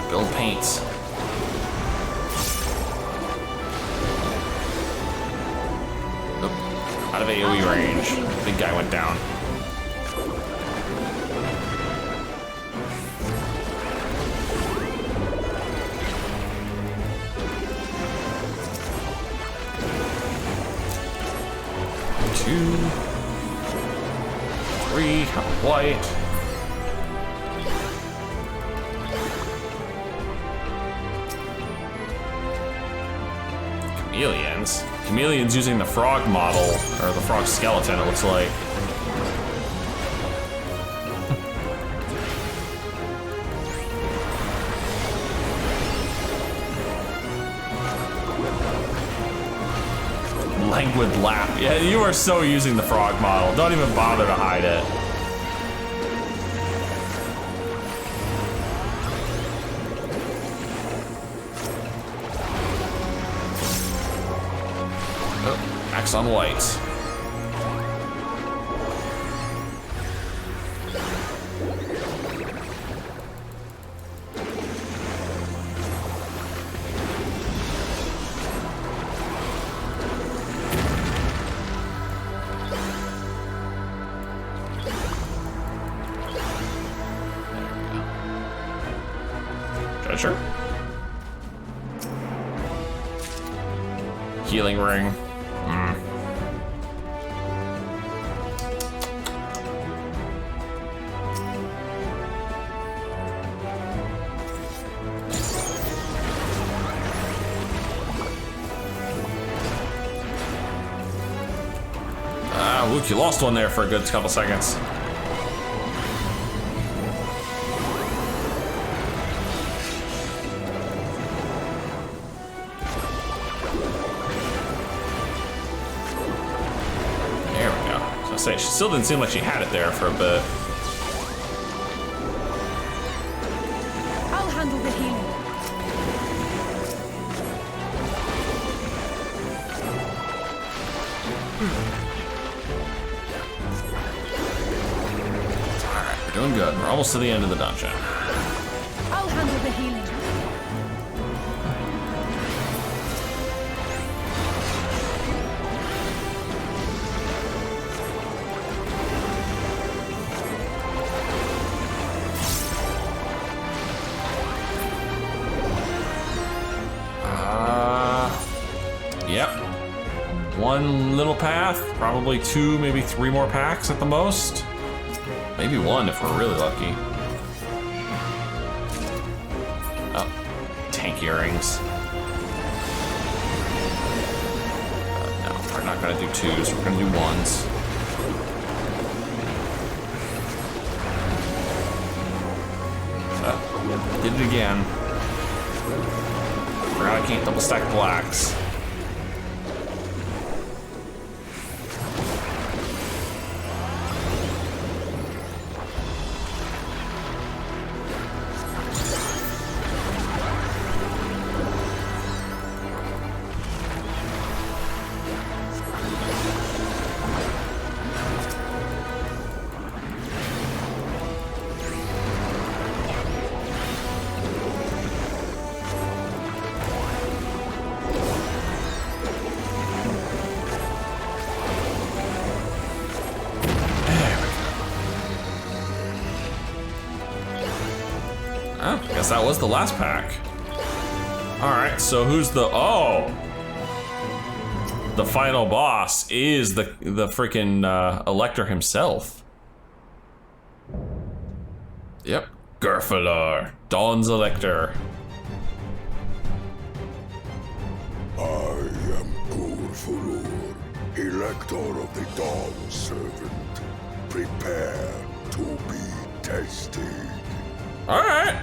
Build paints. Oop. Out of AoE range. Big guy went down. Two. Three. White. Chameleons? Chameleons using the frog model, or the frog skeleton, it looks like. Languid laugh. Yeah, you are so using the frog model. Don't even bother to hide it. Axe on white. Treasure. Healing ring. Luke, you lost one there for a good couple seconds. say, she still didn't seem like she had it there for a bit. I'll handle the healing. Alright, we're doing good. We're almost to the end of the dungeon. I'll handle the healing. Yep. One little path, probably 2, maybe 3 more packs at the most. Maybe 1 if we're really lucky. Oh, tank earrings. No, we're not gonna do 2s, we're gonna do 1s. Did it again. Forgot I can't double stack blacks. Oh, I guess that was the last pack. Alright, so who's the... Oh! The final boss is the freaking Elector himself. Yep. Gerfalar, Dawn's Elector. I am Gerfalar, Elector of the Dawn Servant. Prepare to be tested. Alright,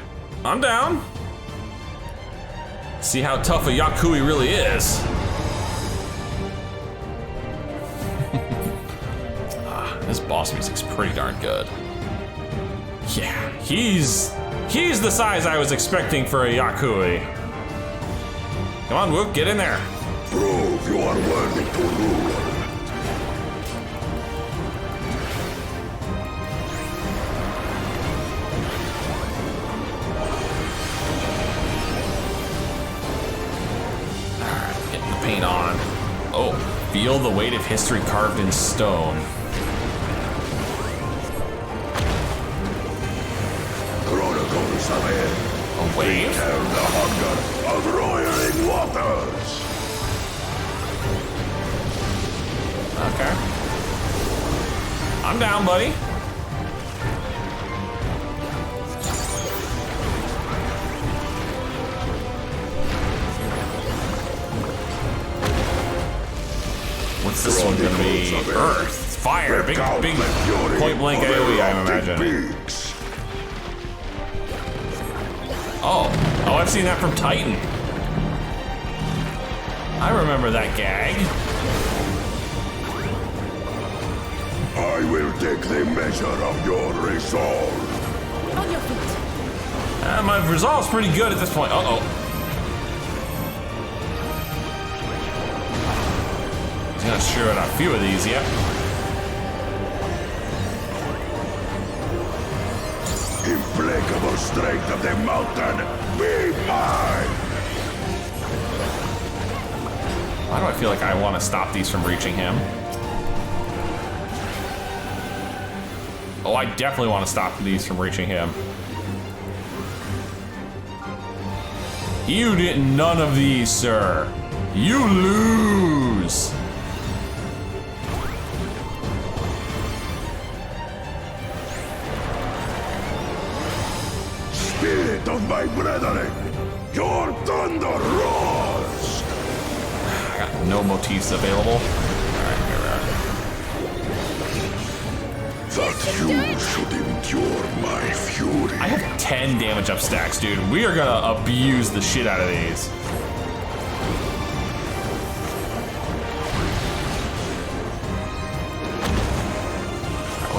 I'm down. See how tough a Yakui really is. This boss music's pretty darn good. Yeah, he's the size I was expecting for a Yakui. Come on, Wook, get in there. Prove you are worthy to rule. Alright, getting the paint on. Oh, feel the weight of history carved in stone. Chronicles of it. A wave? Return the hunger of roiling waters. Okay. I'm down, buddy. What's this one gonna be? Earth, fire, big point blank AoE, I'm imagining. Oh, I've seen that from Titan. I remember that gag. I will take the measure of your resolve. On your feet. My resolve's pretty good at this point. Uh-oh. He's gonna shoot out a few of these, yep. Implacable strength of the mountain, be mine! Why do I feel like I want to stop these from reaching him? Oh, I definitely want to stop these from reaching him. You get none of these, sir. You lose. Spirit of my brethren, your thunder roars! I got no motifs available. Alright, here we are. That you should endure my fury. I have 10 damage up stacks, dude. We are gonna abuse the shit out of these.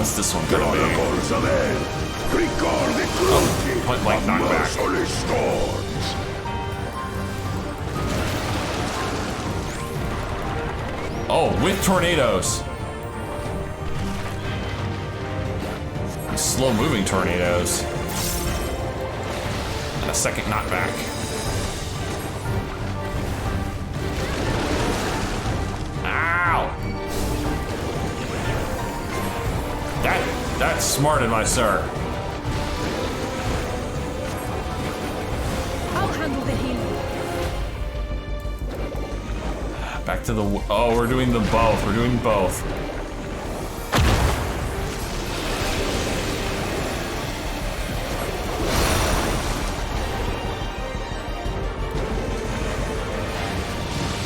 What's this one gonna be? Chronicles of Hell. Recall the cruelty point blank of knockback. merciless storms. Oh, with tornadoes. Slow-moving tornadoes. And a second knockback. Ow! That's smart, my sir. I'll handle the healing. Back to the... Oh, we're doing them both. We're doing both.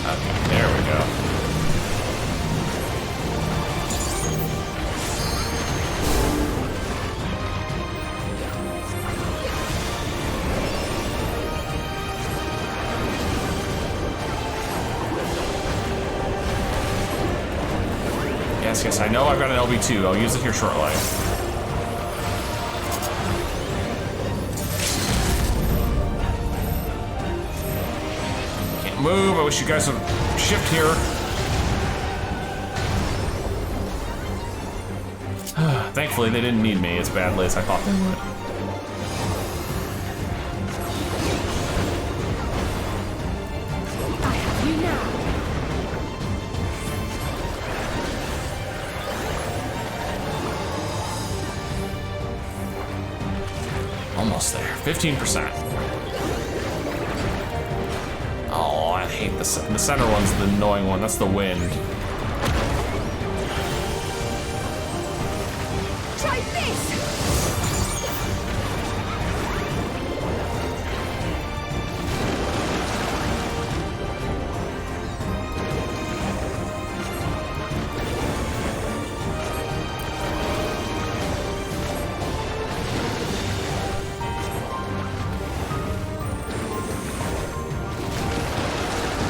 Okay, there we go. Yes, I know I've got an LB2. I'll use it here shortly. Can't move. I wish you guys would shift here. Thankfully, they didn't need me as badly as I thought they would. I have you now. Almost there. 15%. Oh, I hate the center one's the annoying one. That's the wind. Try this!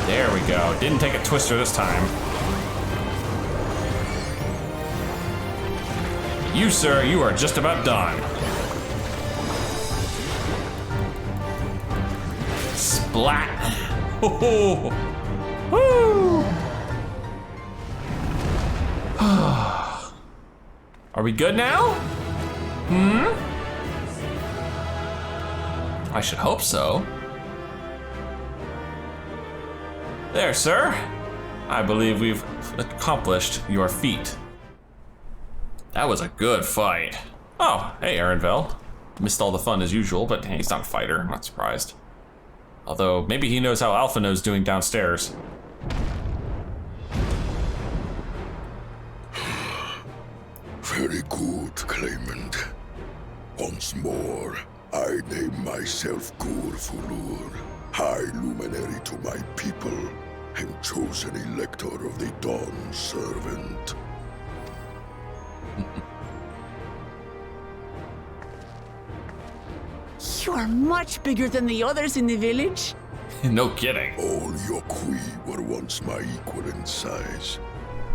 There we go. Didn't take a twister this time. You, sir, you are just about done. Splat. Woo! Are we good now? I should hope so. There, sir. I believe we've accomplished your feat. That was a good fight. Oh, hey, Aaronville. Missed all the fun as usual, but hey, he's not a fighter. I'm not surprised. Although, maybe he knows how Alphino's doing downstairs. Very good, claimant. Once more, I name myself Gurfulur, High Luminary to my people, and chosen elector of the Dawn Servant. You are much bigger than the others in the village. No kidding. All Yokhui were once my equal in size,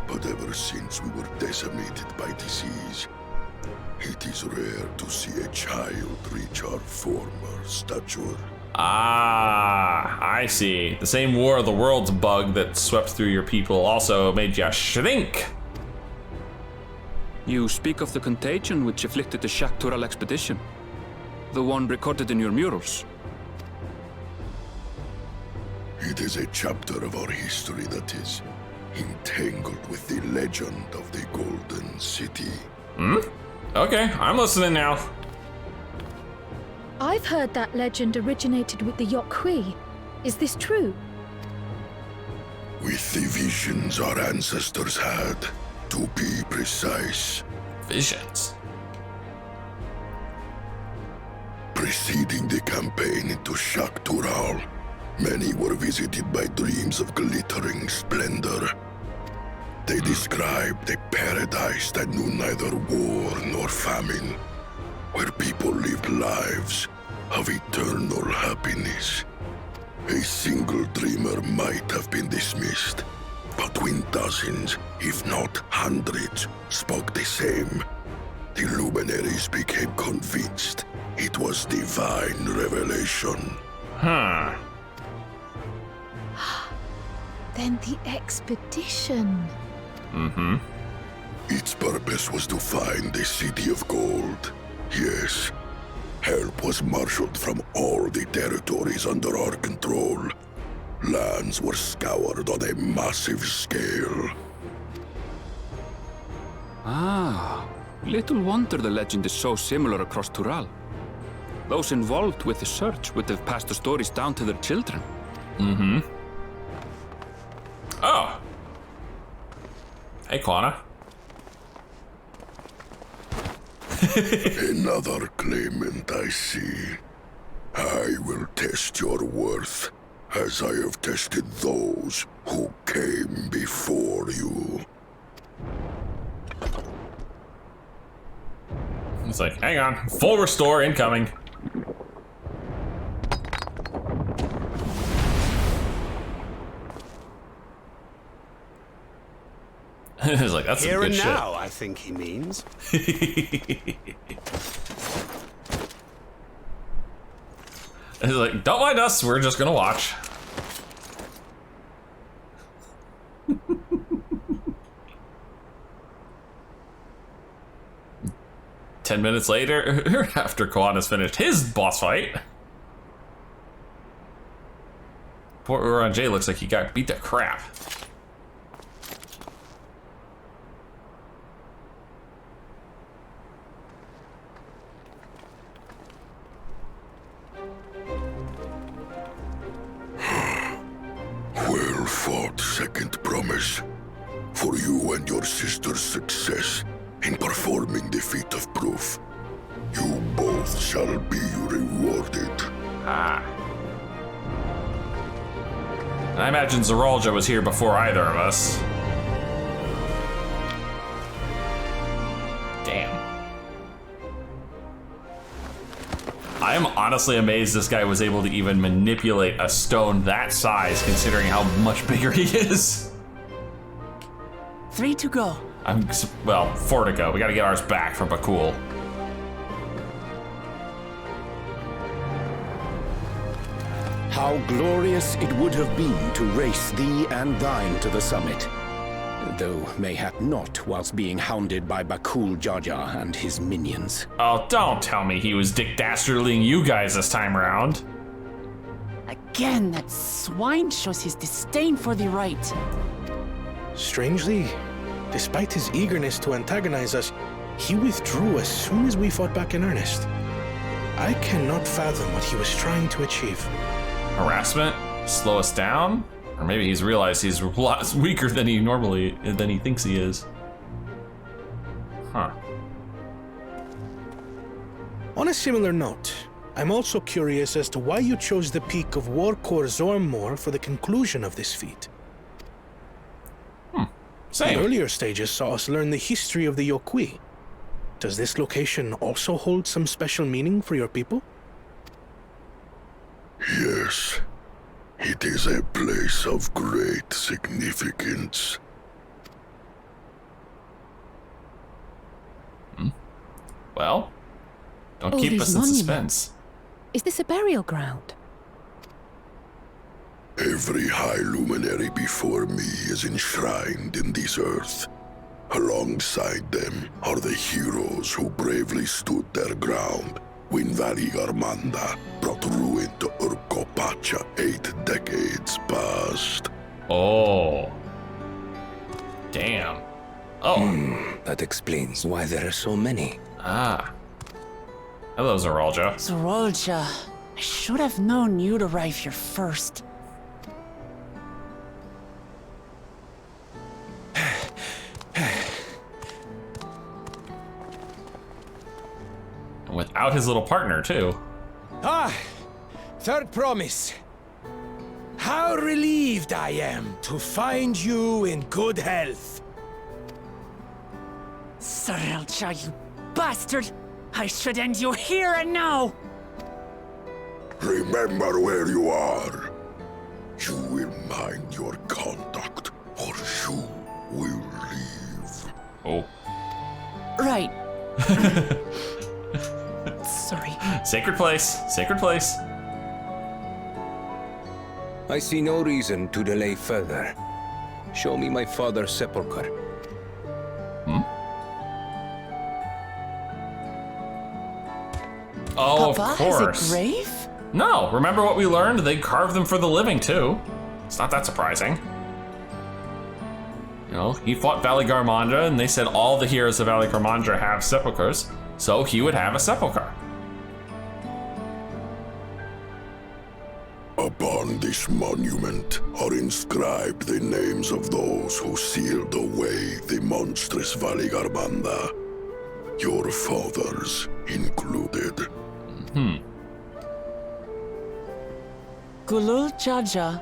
but ever since we were decimated by disease, it is rare to see a child reach our former stature. Ah, I see. The same War of the Worlds bug that swept through your people also made you shrink. You speak of the contagion which afflicted the Shaktural expedition. The one recorded in your murals. It is a chapter of our history that is entangled with the legend of the Golden City. Okay, I'm listening now. I've heard that legend originated with the Yokhui. Is this true? With the visions our ancestors had, to be precise. Visions. Preceding the campaign into Shaktural, many were visited by dreams of glittering splendor. They described a paradise that knew neither war nor famine, where people lived lives of eternal happiness. A single dreamer might have been dismissed, but when dozens, if not hundreds, spoke the same, The luminaries became convinced it was divine revelation. Huh. Then the expedition. Mm-hmm. Its purpose was to find the City of Gold. Yes. Help was marshaled from all the territories under our control. Lands were scoured on a massive scale. Ah, little wonder the legend is so similar across Tural. Those involved with the search would have passed the stories down to their children. Mm-hmm. Oh. Hey, Quana. Another claimant, I see. I will test your worth, as I have tested those who came before you. It's like, hang on, full restore incoming. It's like, that's some Here good and shit. now, I think he means. It's like, don't mind us, we're just gonna watch. Ten minutes later, after Koana's finished his boss fight, poor Uran J looks like he got beat to crap. Well fought, second promise. For you and your sister's success in performing the feat of proof. You both shall be rewarded. Ah. I imagine Zoralja was here before either of us. Damn. I am honestly amazed this guy was able to even manipulate a stone that size, considering how much bigger he is. 3 to go. Well, 4 to go. We gotta get ours back from Bakul. How glorious it would have been to race thee and thine to the summit. Though mayhap not whilst being hounded by Bakul Jaja and his minions. Oh, don't tell me he was dick dastardlying you guys this time around. Again, that swine shows his disdain for the right. Strangely, despite his eagerness to antagonize us, he withdrew as soon as we fought back in earnest. I cannot fathom what he was trying to achieve. Harassment? Slow us down? Or maybe he's realized he's a lot weaker than he thinks he is. Huh. On a similar note, I'm also curious as to why you chose the peak of WORQOR ZORMOR for the conclusion of this feat. Same. The earlier stages saw us learn the history of the Yokwi. Does this location also hold some special meaning for your people? Yes. It is a place of great significance. Well, don't Oh, keep these us in monuments. suspense. Is this a burial ground? Every High Luminary before me is enshrined in this earth. Alongside them are the heroes who bravely stood their ground when Varigarmanda brought ruin to Urkopacha 8 decades past. Oh. Damn. Oh. That explains why there are so many. Ah. Hello, Zoralja. Zoralja, I should have known you'd arrive here first. Without his little partner, too. Ah, third promise. How relieved I am to find you in good health. Zoralja, you bastard! I should end you here and now! Remember where you are. You will mind your conduct, or you will leave. Oh. Right. Sorry. Sacred place, sacred place. I see no reason to delay further. Show me my father's sepulchre. Oh, Papa of course. has a grave? No, remember what we learned? They carved them for the living too. It's not that surprising. You know, he fought Valley Garmandra, and they said all the heroes of Valley Garmandra have sepulchres, so he would have a sepulchre. Upon this monument are inscribed the names of those who sealed away the monstrous Valley Garmanda, your fathers included. Gulul Jaja,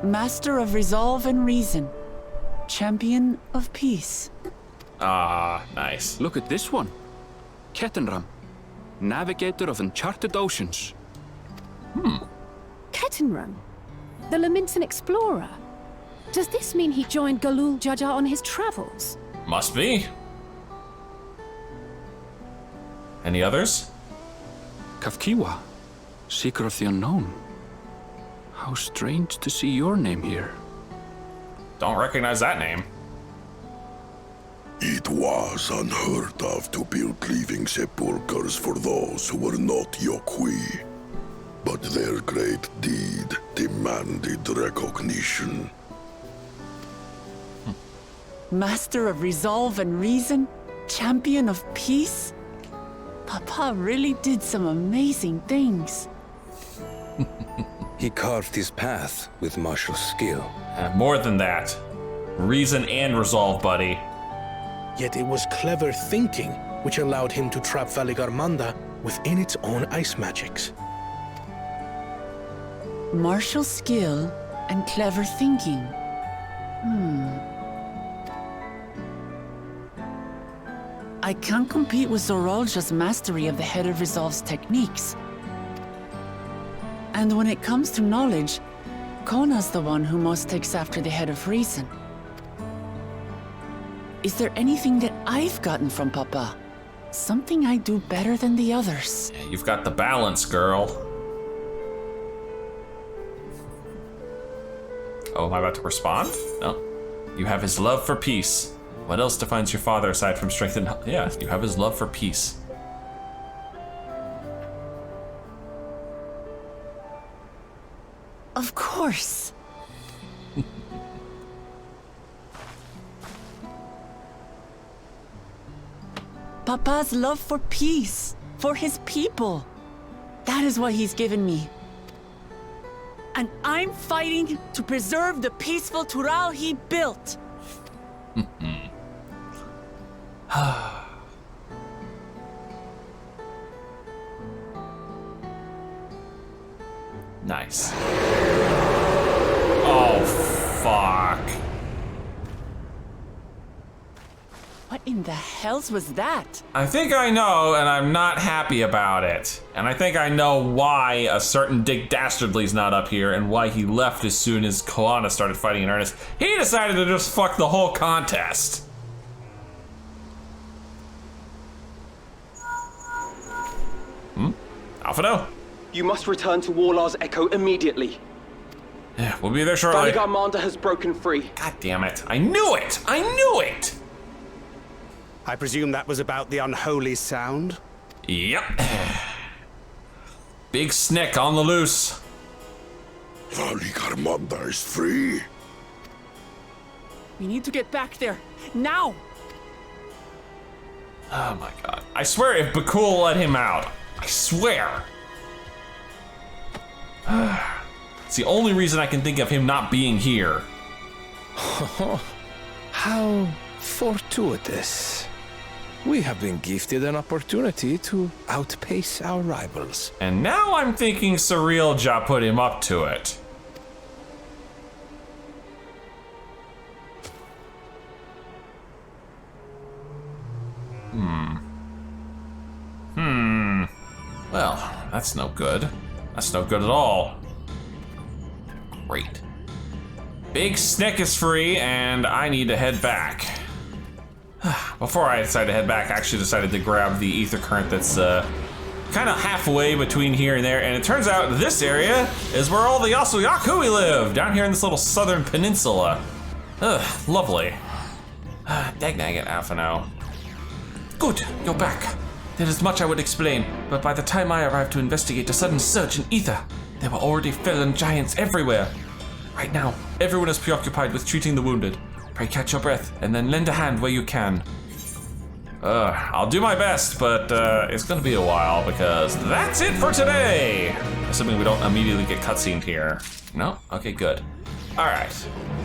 Master of Resolve and Reason, Champion of Peace. Ah, nice. Look at this one. Kettenram, Navigator of Uncharted Oceans. Kettenrun, the Laminton explorer. Does this mean he joined Gulul Jaja on his travels? Must be. Any others? Kafkiwa, Seeker of the Unknown. How strange to see your name here. Don't recognize that name. It was unheard of to build living sepulchres for those who were not Yokwi, but their great deed demanded recognition. Master of Resolve and Reason, Champion of Peace? Papa really did some amazing things. He carved his path with martial skill. More than that. Reason and resolve, buddy. Yet it was clever thinking which allowed him to trap Valley Garmanda within its own ice magics. Martial skill and clever thinking. I can't compete with Zorolja's mastery of the Head of Resolve's techniques. And when it comes to knowledge, Kona's the one who most takes after the Head of Reason. Is there anything that I've gotten from Papa? Something I do better than the others? You've got the balance, girl. Oh, am I about to respond? No. You have his love for peace. What else defines your father aside from strength and health? Yeah, you have his love for peace. Of course. Papa's love for peace, for his people. That is what he's given me. And I'm fighting to preserve the peaceful Tural he built. Nice. Oh, fuck. What in the hells was that? I think I know, and I'm not happy about it. And I think I know why a certain Dick Dastardly's not up here and why he left as soon as Koana started fighting in earnest. He decided to just fuck the whole contest. Alphado? You must return to Warlar's Echo immediately. Yeah, we'll be there shortly. Valley Garmanda has broken free. God damn it. I knew it! I knew it! I presume that was about the unholy sound? Yep. Big Snick on the loose. Valley Garmanda is free. We need to get back there, now! Oh my god. I swear if Bakul let him out, I swear. It's the only reason I can think of him not being here. How fortuitous. We have been gifted an opportunity to outpace our rivals. And now I'm thinking Surrealja put him up to it. Well, that's no good. That's no good at all. Great. Big Snick is free, and I need to head back. Before I decided to head back, I actually decided to grab the ether current that's kind of halfway between here and there, and it turns out this area is where all the Yasuyakui live, down here in this little southern peninsula. Ugh, lovely. Dagnaggit, Alphano. Good, you're back. There is much I would explain, but by the time I arrived to investigate a sudden surge in ether, there were already fallen giants everywhere. Right now, everyone is preoccupied with treating the wounded. Pray catch your breath, and then lend a hand where you can. I'll do my best, but it's gonna be a while because that's it for today. Assuming we don't immediately get cutscened here. No? Okay, good. All right,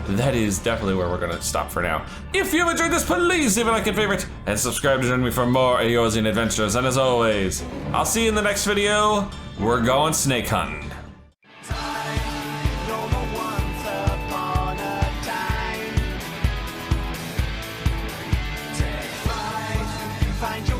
that is definitely where we're gonna stop for now. If you've enjoyed this, please leave a like and favorite, and subscribe to join me for more Eorzean adventures. And as always, I'll see you in the next video. We're going snake hunting. Find your